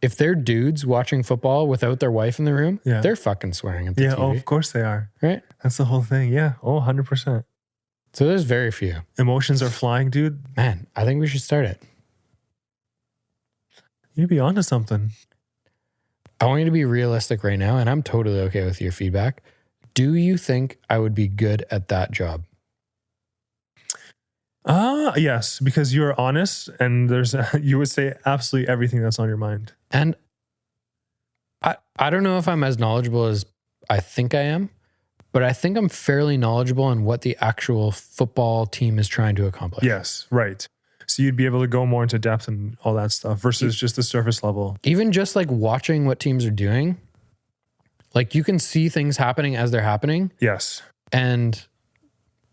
if they're dudes watching football without their wife in the room, they're fucking swearing at the TV. Oh, of course they are. Right? That's the whole thing. Yeah. Oh, 100%. So there's very few. Emotions are flying, dude. Man, I think we should start it. You'd be onto something. I want you to be realistic right now, and I'm totally okay with your feedback. Do you think I would be good at that job? Yes, because you're honest and you would say absolutely everything that's on your mind. And I don't know if I'm as knowledgeable as I think I am, but I think I'm fairly knowledgeable in what the actual football team is trying to accomplish. Yes, right. So you'd be able to go more into depth and all that stuff versus just the surface level. Even just like watching what teams are doing, like you can see things happening as they're happening. Yes. And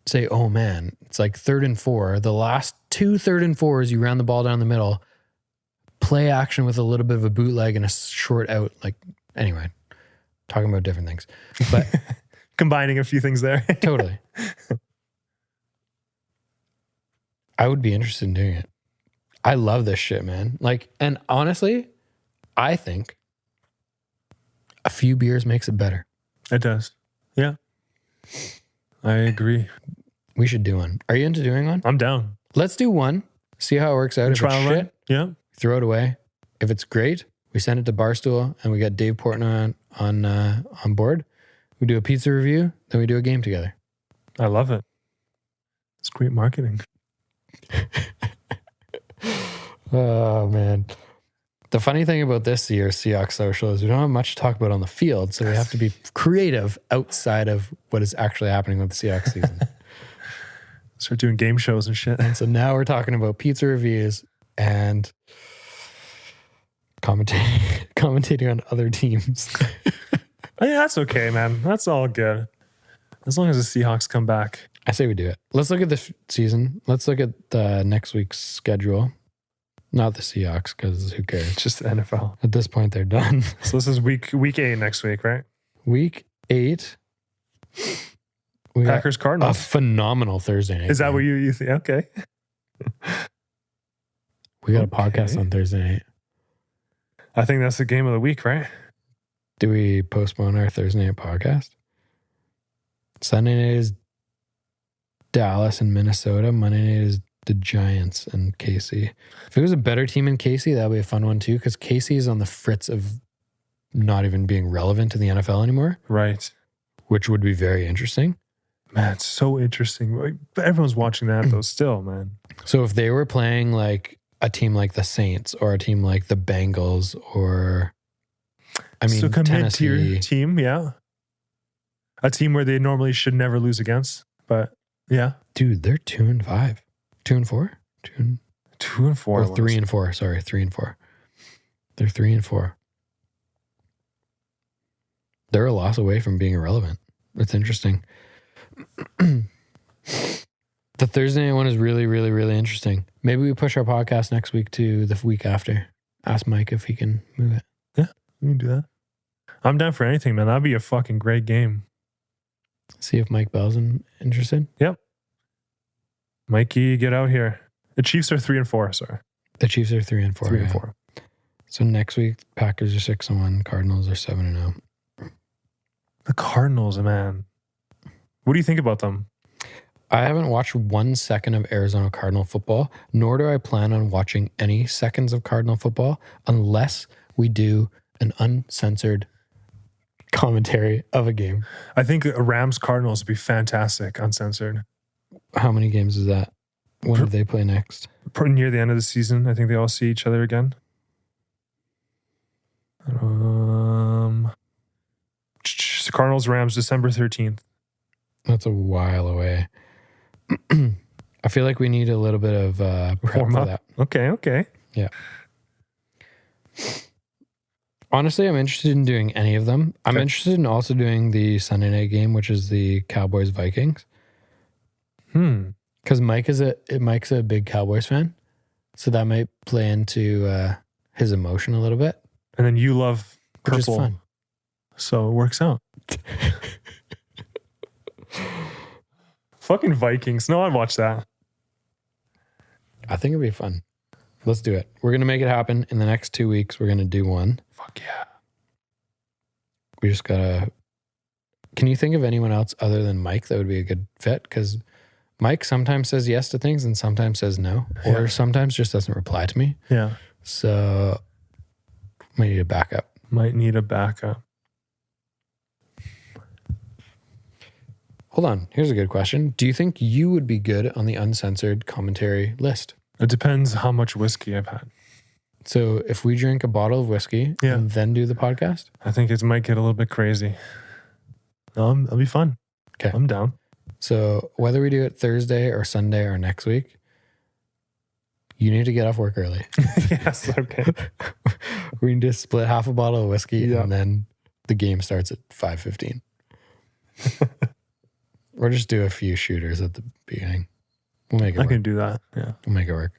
say, oh man, it's like 3rd and 4. The last 2 3rd and 4s, you ran the ball down the middle, play action with a little bit of a bootleg and a short out. Like, anyway, talking about different things, but combining a few things there. Totally. I would be interested in doing it. I love this shit, man. Like, and honestly, I think a few beers makes it better. It does. Yeah. I agree. We should do one. Are you into doing one? I'm down. Let's do one. See how it works out. If it's shit, yeah, throw it away. If it's great, we send it to Barstool and we got Dave Portnoy on board. We do a pizza review, then we do a game together. I love it. It's great marketing. Oh, man. The funny thing about this year's Seahawks social is we don't have much to talk about on the field, so we have to be creative outside of what is actually happening with the Seahawks season. Start doing game shows and shit. And so now we're talking about pizza reviews and commentating on other teams. Oh, yeah, that's okay, man. That's all good. As long as the Seahawks come back. I say we do it. Let's look at the season. Let's look at the next week's schedule. Not the Seahawks, because who cares? It's just the NFL. At this point, they're done. So this is week 8 next week, right? Week 8. We Packers Cardinals. A phenomenal Thursday night. Is that what you think? Okay. We got a podcast on Thursday night. I think that's the game of the week, right? Do we postpone our Thursday night podcast? Sunday night is Dallas and Minnesota. Monday night is the Giants and KC. If it was a better team in KC, that would be a fun one too, because KC is on the fritz of not even being relevant to the NFL anymore. Right. Which would be very interesting. Man, it's so interesting. Everyone's watching that though still, man. So if they were playing like a team like the Saints or a team like the Bengals or, I mean, so Tennessee. mid-tier team, yeah. A team where they normally should never lose against, but yeah. Dude, they're 2-5. 2-4? 2-4. Or 3-4. Sorry, 3-4. They're 3-4. They're a loss away from being irrelevant. That's interesting. The Thursday night one is really, really, really interesting. Maybe we push our podcast next week to the week after. Ask Mike if he can move it. Yeah, we can do that. I'm down for anything, man. That'd be a fucking great game. See if Mike Bell's interested. Yep. Mikey, get out here. The Chiefs are 3-4, sorry. The Chiefs are 3-4. 3-4. So next week, Packers are 6-1, Cardinals are 7-0. The Cardinals, man. What do you think about them? I haven't watched 1 second of Arizona Cardinal football, nor do I plan on watching any seconds of Cardinal football unless we do an uncensored commentary of a game. I think Rams Cardinals would be fantastic, uncensored. How many games is that? When do they play next? Near the end of the season, I think they all see each other again. Cardinals Rams December 13th. That's a while away. I feel like we need a little bit of prep for that. Okay. Yeah. Honestly, I'm interested in doing any of them. I'm interested in also doing the Sunday night game, which is the Cowboys Vikings. Because Mike's a big Cowboys fan, so that might play into his emotion a little bit. And then you love purple, which is fun. So it works out. Fucking Vikings. No, I'd watch that. I think it'd be fun. Let's do it. We're going to make it happen. In the next 2 weeks, we're going to do one. Fuck yeah. We just got to... Can you think of anyone else other than Mike that would be a good fit? Because Mike sometimes says yes to things and sometimes says no. Or sometimes just doesn't reply to me. Yeah. So, might need a backup. Hold on. Here's a good question. Do you think you would be good on the uncensored commentary list? It depends how much whiskey I've had. So if we drink a bottle of whiskey and then do the podcast? I think it might get a little bit crazy. It'll be fun. Okay. I'm down. So whether we do it Thursday or Sunday or next week, you need to get off work early. Yes, okay. We need to split half a bottle of whiskey and then the game starts at 5:15. Or just do a few shooters at the beginning. We'll make it work. I can do that. Yeah. We'll make it work.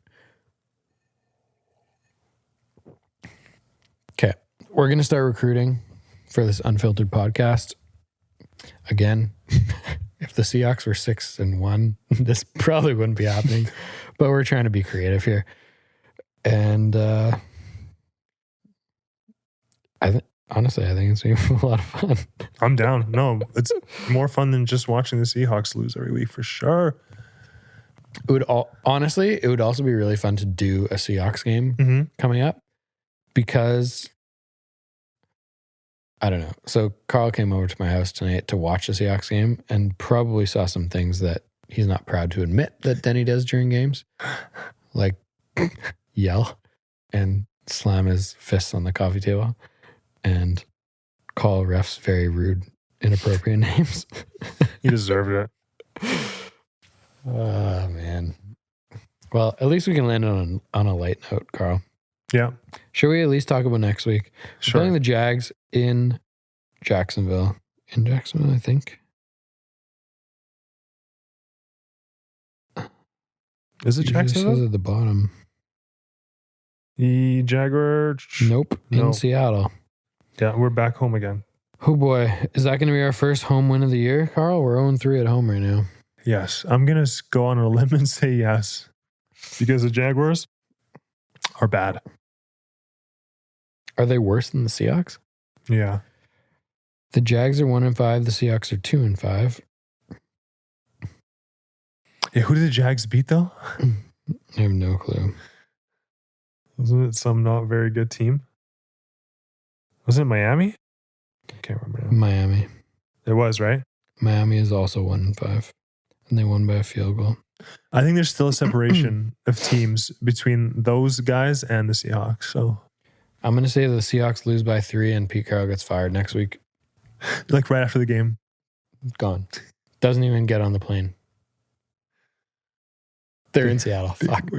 Okay. We're going to start recruiting for this unfiltered podcast. Again, if the Seahawks were 6-1, this probably wouldn't be happening. But we're trying to be creative here. And honestly, I think it's going to be a lot of fun. I'm down. No, it's more fun than just watching the Seahawks lose every week for sure. It would honestly, it would also be really fun to do a Seahawks game coming up because I don't know. So Carl came over to my house tonight to watch the Seahawks game and probably saw some things that he's not proud to admit that Denny does during games, like yell and slam his fists on the coffee table and call refs very rude, inappropriate names. You deserved it. Oh, man. Well, at least we can land on a light note, Carl. Yeah. Should we at least talk about next week? Sure. Playing the Jags in Jacksonville. In Jacksonville, I think. Is it Jacksonville? It says at the bottom. The Jaguar? Nope. In Seattle. Yeah, we're back home again. Oh boy. Is that going to be our first home win of the year, Carl? We're 0-3 at home right now. Yes. I'm going to go on a limb and say yes. Because the Jaguars are bad. Are they worse than the Seahawks? Yeah. The Jags are 1-5. The Seahawks are 2-5. Yeah, who did the Jags beat though? I have no clue. Wasn't it some not very good team? Was it Miami? I can't remember now. Miami. It was, right? Miami is also 1-5. And they won by a field goal. I think there's still a separation of teams between those guys and the Seahawks. So I'm going to say the Seahawks lose by 3 and Pete Carroll gets fired next week. Like right after the game. Gone. Doesn't even get on the plane. They're in Seattle. Fuck.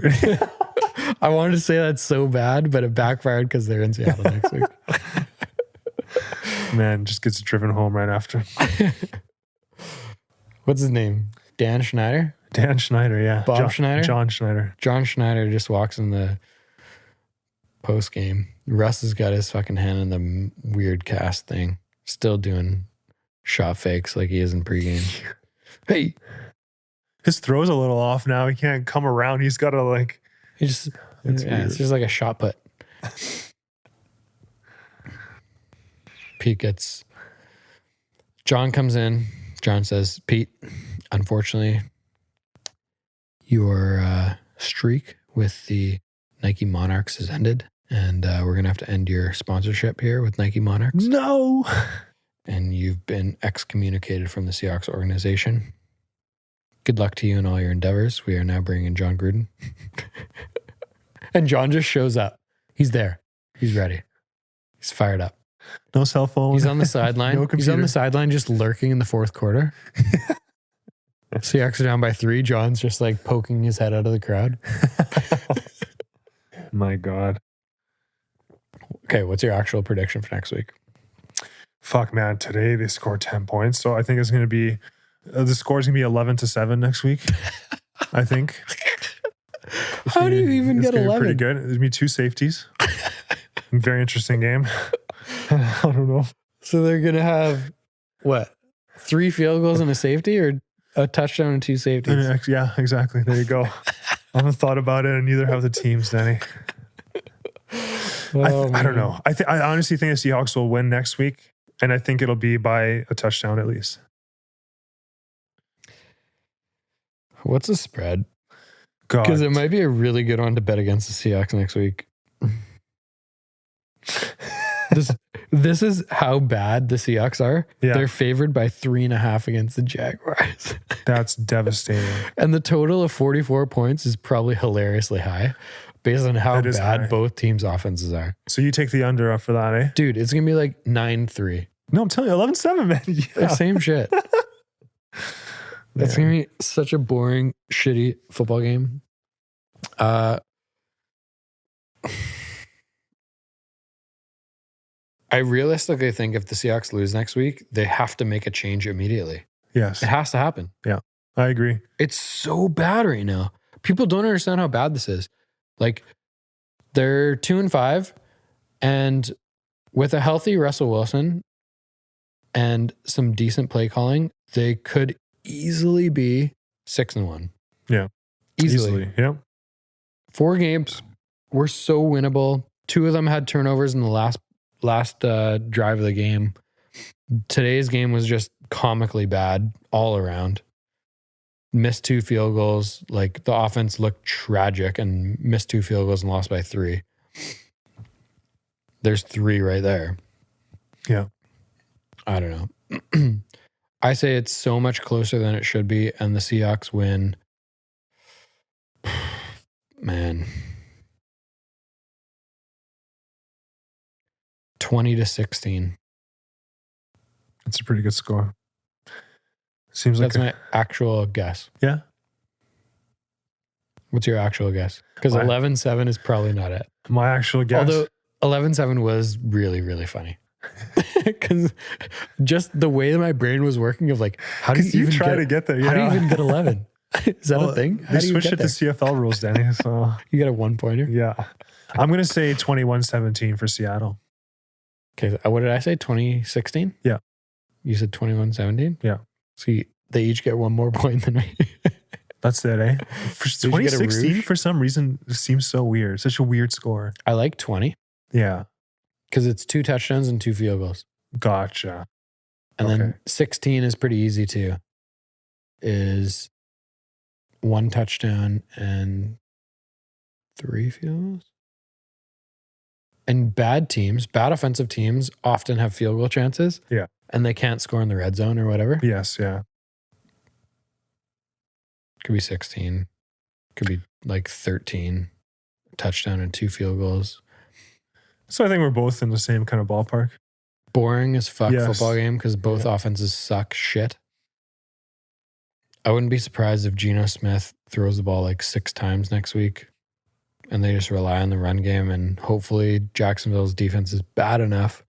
I wanted to say that so bad, but it backfired because they're in Seattle next week. Man, just gets driven home right after. What's his name? Dan Schneider? Dan Schneider, yeah. Bob Schneider? John Schneider. John Schneider just walks in the post game. Russ has got his fucking hand in the weird cast thing. Still doing shot fakes like he is in pregame. Hey. His throw's a little off now. He can't come around. He's got to like... It's just like a shot put. John comes in. John says, Pete, unfortunately, your streak with the Nike Monarchs has ended. And we're going to have to end your sponsorship here with Nike Monarchs. No. And you've been excommunicated from the Seahawks organization. Good luck to you in all your endeavors. We are now bringing in John Gruden. And John just shows up. He's there. He's ready. He's fired up. No cell phone. He's on the sideline. No He's on computer. the sideline just lurking in the fourth quarter. Seahawks are down by 3. John's just like poking his head out of the crowd. My God. Okay, what's your actual prediction for next week? Fuck, man. Today they scored 10 points. So I think it's going to be, the score is going to be 11-7 next week. I think. How do you even get 11? Pretty good. There's going to be 2 safeties. Very interesting game. I don't know. So they're going to have, what, 3 field goals and a safety, or a touchdown and 2 safeties? Yeah, exactly. There you go. I haven't thought about it, and neither have the teams, Denny. I don't know. I honestly think the Seahawks will win next week, and I think it'll be by a touchdown at least. What's the spread? God. Because it might be a really good one to bet against the Seahawks next week. This is how bad the Seahawks are. Yeah. They're favored by 3.5 against the Jaguars. That's devastating. And the total of 44 points is probably hilariously high based on how bad high. both teams' offenses are. So you take the under up for that, eh? Dude, it's going to be like 9-3. No, I'm telling you, 11-7, man. Yeah. Same shit. It's going to be such a boring, shitty football game. I realistically think if the Seahawks lose next week, they have to make a change immediately. Yes. It has to happen. Yeah, I agree. It's so bad right now. People don't understand how bad this is. Like, they're 2-5, and with a healthy Russell Wilson and some decent play calling, they could easily be 6-1. Yeah. Easily. Yeah. 4 games were so winnable. 2 of them had turnovers in the last drive of the game. Today's game was just comically bad all around. Missed 2 field goals. Like, the offense looked tragic and missed 2 field goals and lost by 3. There's 3 right there. Yeah. I don't know. I say it's so much closer than it should be, and the Seahawks win. Man. 20-16. That's a pretty good score. Seems like That's my actual guess. Yeah. What's your actual guess? Because 11-7 is probably not it. My actual guess. Although 11-7 was really, really funny. Because just the way that my brain was working of like, how do you even try to get there? Yeah. How do you even get 11? Is that a thing? They switched it to CFL rules, Denny. So you get a 1-pointer? Yeah. I'm going to say 21-17 for Seattle. Okay. What did I say? 2016? Yeah. You said 21-17? Yeah. So they each get 1 more point than me. That's it, eh? For Did you get a 2016, rouge? for some reason, it seems so weird. Such a weird score. I like 20 Yeah. because it's 2 touchdowns and 2 field goals. Gotcha. And then 16 is pretty easy too. Is 1 touchdown and 3 field goals. And bad offensive teams often have field goal chances. Yeah. And they can't score in the red zone or whatever. Yes, yeah. Could be 16. Could be like 13. Touchdown and 2 field goals. So I think we're both in the same kind of ballpark. Boring as fuck Yes. football game because both offenses suck shit. I wouldn't be surprised if Geno Smith throws the ball like 6 times next week and they just rely on the run game, and hopefully Jacksonville's defense is bad enough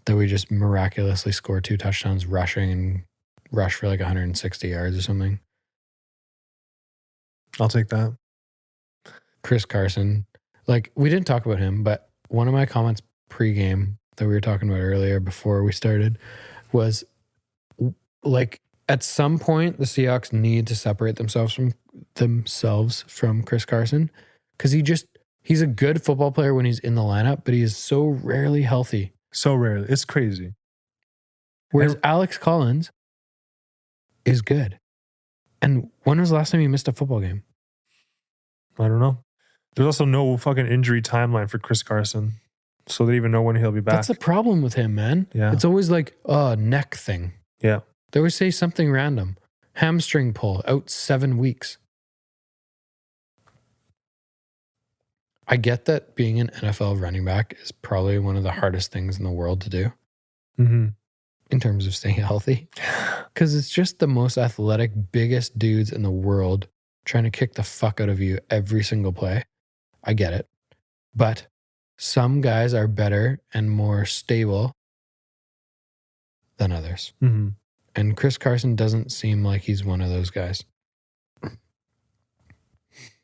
that we just miraculously score 2 touchdowns rushing and rush for like 160 yards or something. I'll take that. Chris Carson, like, we didn't talk about him, but one of my comments pregame that we were talking about earlier before we started was like, at some point the Seahawks need to separate themselves from Chris Carson, because he's a good football player when he's in the lineup, but he is so rarely healthy. So rarely. It's crazy. Whereas Alex Collins is good. And when was the last time you missed a football game? I don't know. There's also no fucking injury timeline for Chris Carson. So they even know when he'll be back. That's the problem with him, man. Yeah. It's always like, neck thing. Yeah. They always say something random. Hamstring pull, out 7 weeks. I get that being an NFL running back is probably one of the hardest things in the world to do in terms of staying healthy. Because it's just the most athletic, biggest dudes in the world trying to kick the fuck out of you every single play. I get it. But some guys are better and more stable than others. And Chris Carson doesn't seem like he's one of those guys.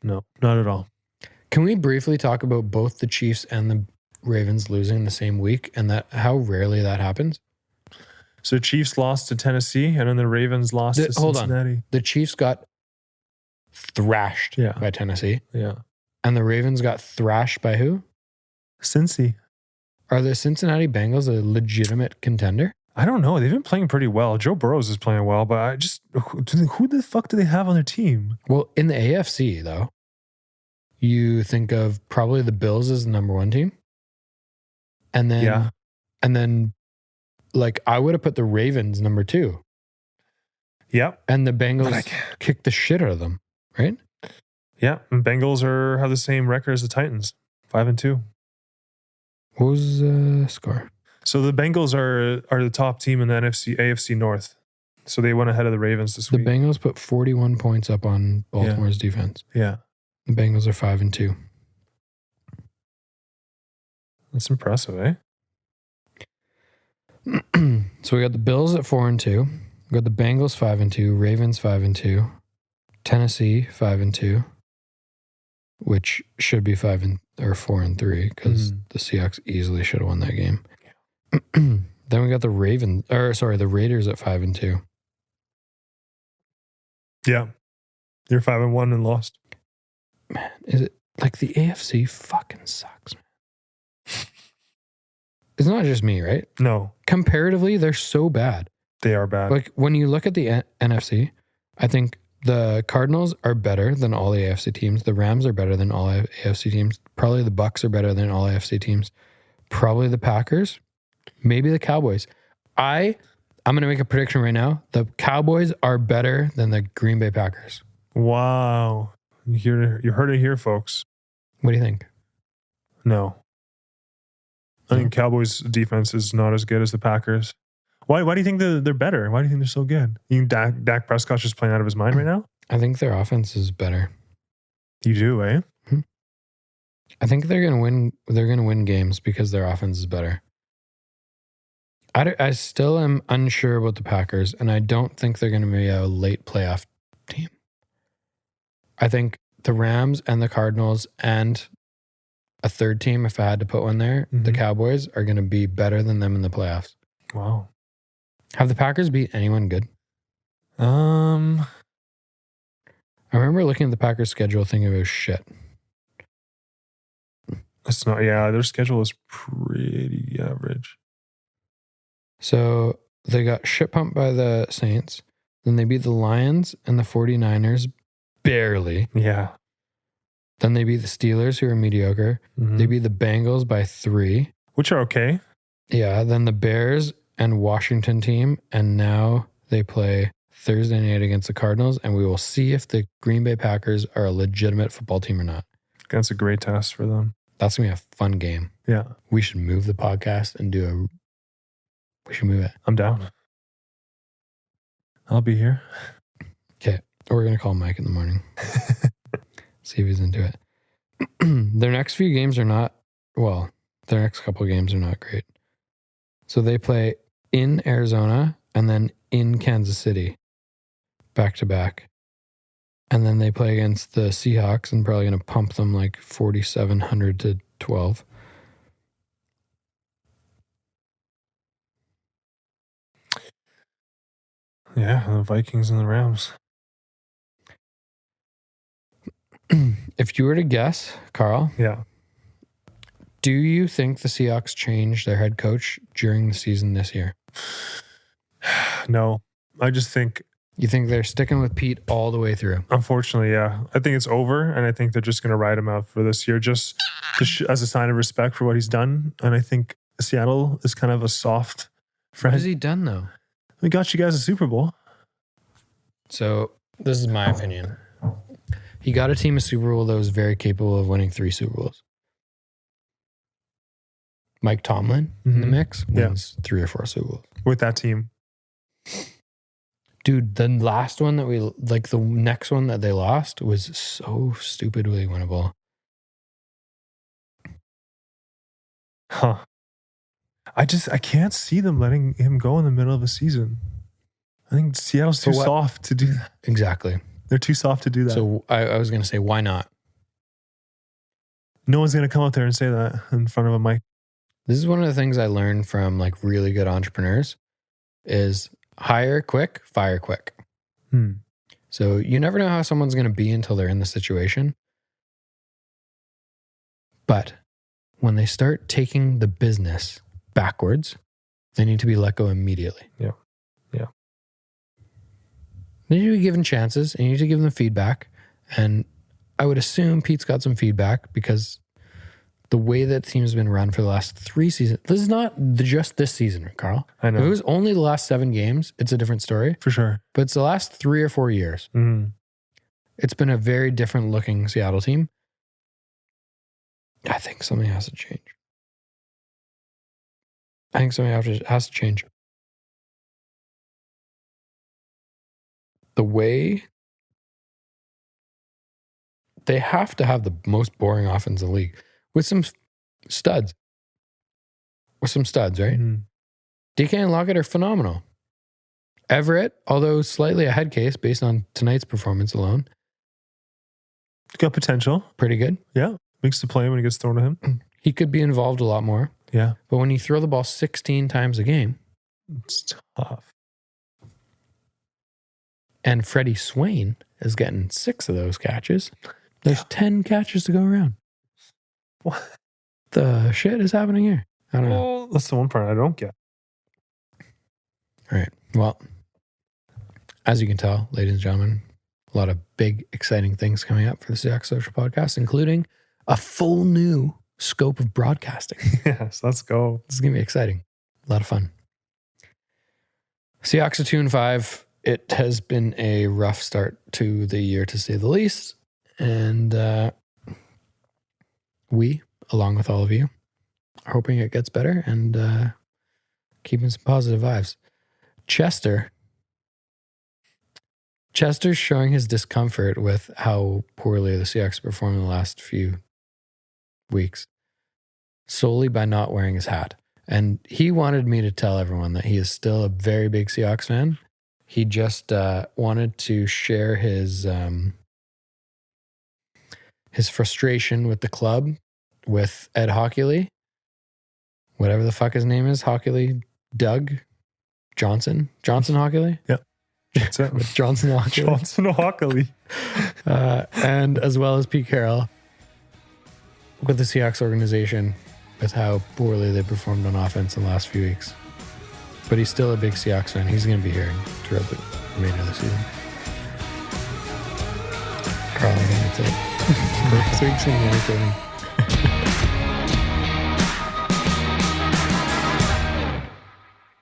No, not at all. Can we briefly talk about both the Chiefs and the Ravens losing the same week and that how rarely that happens? So Chiefs lost to Tennessee and then the Ravens lost to Cincinnati. The Chiefs got thrashed by Tennessee. Yeah. And the Ravens got thrashed by who? Cincy. Are the Cincinnati Bengals a legitimate contender? I don't know. They've been playing pretty well. Joe Burrows is playing well, but who the fuck do they have on their team? Well, in the AFC, though, you think of probably the Bills as the number one team. And then like I would have put the Ravens number 2. Yep. And the Bengals kicked the shit out of them, right? Yeah. And Bengals have the same record as the Titans, 5-2. What was the score? So the Bengals are the top team in the AFC North. So they went ahead of the Ravens this week. The Bengals put 41 points up on Baltimore's defense. Yeah. The Bengals are 5-2. That's impressive, eh? So we got the Bills at 4-2. We got the Bengals 5-2, Ravens 5-2, Tennessee 5-2, which should be 4-3 because the Seahawks easily should have won that game. Then we got the Raiders at 5-2. Yeah. They're 5-1 and lost. Man, is it like the AFC fucking sucks, man? It's not just me, right? No. Comparatively, they're so bad. They are bad. Like when you look at the NFC, I think the Cardinals are better than all the AFC teams. The Rams are better than all AFC teams. Probably the Bucks are better than all AFC teams. Probably the Packers. Maybe the Cowboys. I'm going to make a prediction right now. The Cowboys are better than the Green Bay Packers. Wow. You heard it here, folks. What do you think? No. I think Cowboys' defense is not as good as the Packers. Why do you think they're better? Why do you think they're so good? You think Dak Prescott's just playing out of his mind right now? I think their offense is better. You do, eh? I think they're going to win. They're going to win games because their offense is better. I still am unsure about the Packers, and I don't think they're going to be a late playoff team. I think the Rams and the Cardinals and a third team, if I had to put one there, the Cowboys are going to be better than them in the playoffs. Wow. Have the Packers beat anyone good? I remember looking at the Packers' schedule thinking it was shit. It's not, their schedule is pretty average. So they got shit pumped by the Saints. Then they beat the Lions and the 49ers barely. Yeah. Then they beat the Steelers, who are mediocre. They beat the Bengals by 3. Which are okay. Yeah. Then the Bears and Washington team. And now they play Thursday night against the Cardinals. And we will see if the Green Bay Packers are a legitimate football team or not. That's a great test for them. That's going to be a fun game. Yeah. We should move the podcast and we should move it. I'm down. I'll be here. Okay. We're going to call Mike in the morning. See if he's into it. Their next few games are not, their next couple of games are not great. So they play in Arizona and then in Kansas City back to back. And then they play against the Seahawks and probably going to pump them like 4,700 to 12. Yeah, the Vikings and the Rams. If you were to guess, Carl. Yeah. Do you think the Seahawks changed their head coach during the season this year? No, I just think, You think they're sticking with Pete all the way through? unfortunately, yeah. I think it's over, and I think they're just going to ride him out for this year just as a sign of respect for what he's done. And I think Seattle is kind of a soft What friend. has he done though? We got you guys a Super Bowl. So this is my opinion. He got a team a Super Bowl that was very capable of winning 3 Super Bowls. Mike Tomlin in the mix wins 3 or 4 Super Bowls. With that team. Dude, the last one that the next one that they lost was so stupidly winnable. Huh. I can't see them letting him go in the middle of a season. I think Seattle's too soft to do that. Exactly. They're too soft to do that. So I was going to say, why not? No one's going to come out there and say that in front of a mic. This is one of the things I learned from like really good entrepreneurs is hire quick, fire quick. So you never know how someone's going to be until they're in the situation. But when they start taking the business backwards, they need to be let go immediately. Yeah. They need to be given chances and you need to give them feedback. And I would assume Pete's got some feedback because the way that the team has been run for the last 3 seasons, this is not just this season, Carl. I know. If it was only the last 7 games, it's a different story. For sure. But it's the last 3 or 4 years. It's been a very different looking Seattle team. I think something has to change. Has to change. The way they have to have the most boring offense in the league with some studs. With some studs, right? DK and Lockett are phenomenal. Everett, although slightly a head case based on tonight's performance alone. Got potential. Pretty good. Yeah. Makes the play when it gets thrown to him. He could be involved a lot more. Yeah. But when you throw the ball 16 times a game. It's tough. And Freddie Swain is getting 6 of those catches. There's 10 catches to go around. What the shit is happening here? I don't know. That's the one part I don't get. All right. Well, as you can tell, ladies and gentlemen, a lot of big, exciting things coming up for the Seahawks Social Podcast, including a full new scope of broadcasting. Yes, let's go. This is going to be exciting. A lot of fun. Seahawks are 2-5. It has been a rough start to the year, to say the least. And we, along with all of you, are hoping it gets better and keeping some positive vibes. Chester's showing his discomfort with how poorly the Seahawks performed in the last few weeks, solely by not wearing his hat. And he wanted me to tell everyone that he is still a very big Seahawks fan. He just wanted to share his frustration with the club with Ed Hockley, whatever the fuck his name is, Hockley, Doug Johnson Hockley. Yep. That's it. With Johnson Hockley. Johnson Hockley. And as well as Pete Carroll with the Seahawks organization with how poorly they performed on offense in the last few weeks. But he's still a big Seahawks fan. He's going to be here throughout the remainder of the season. Carl, I think that's it. Next week's going to be entertaining.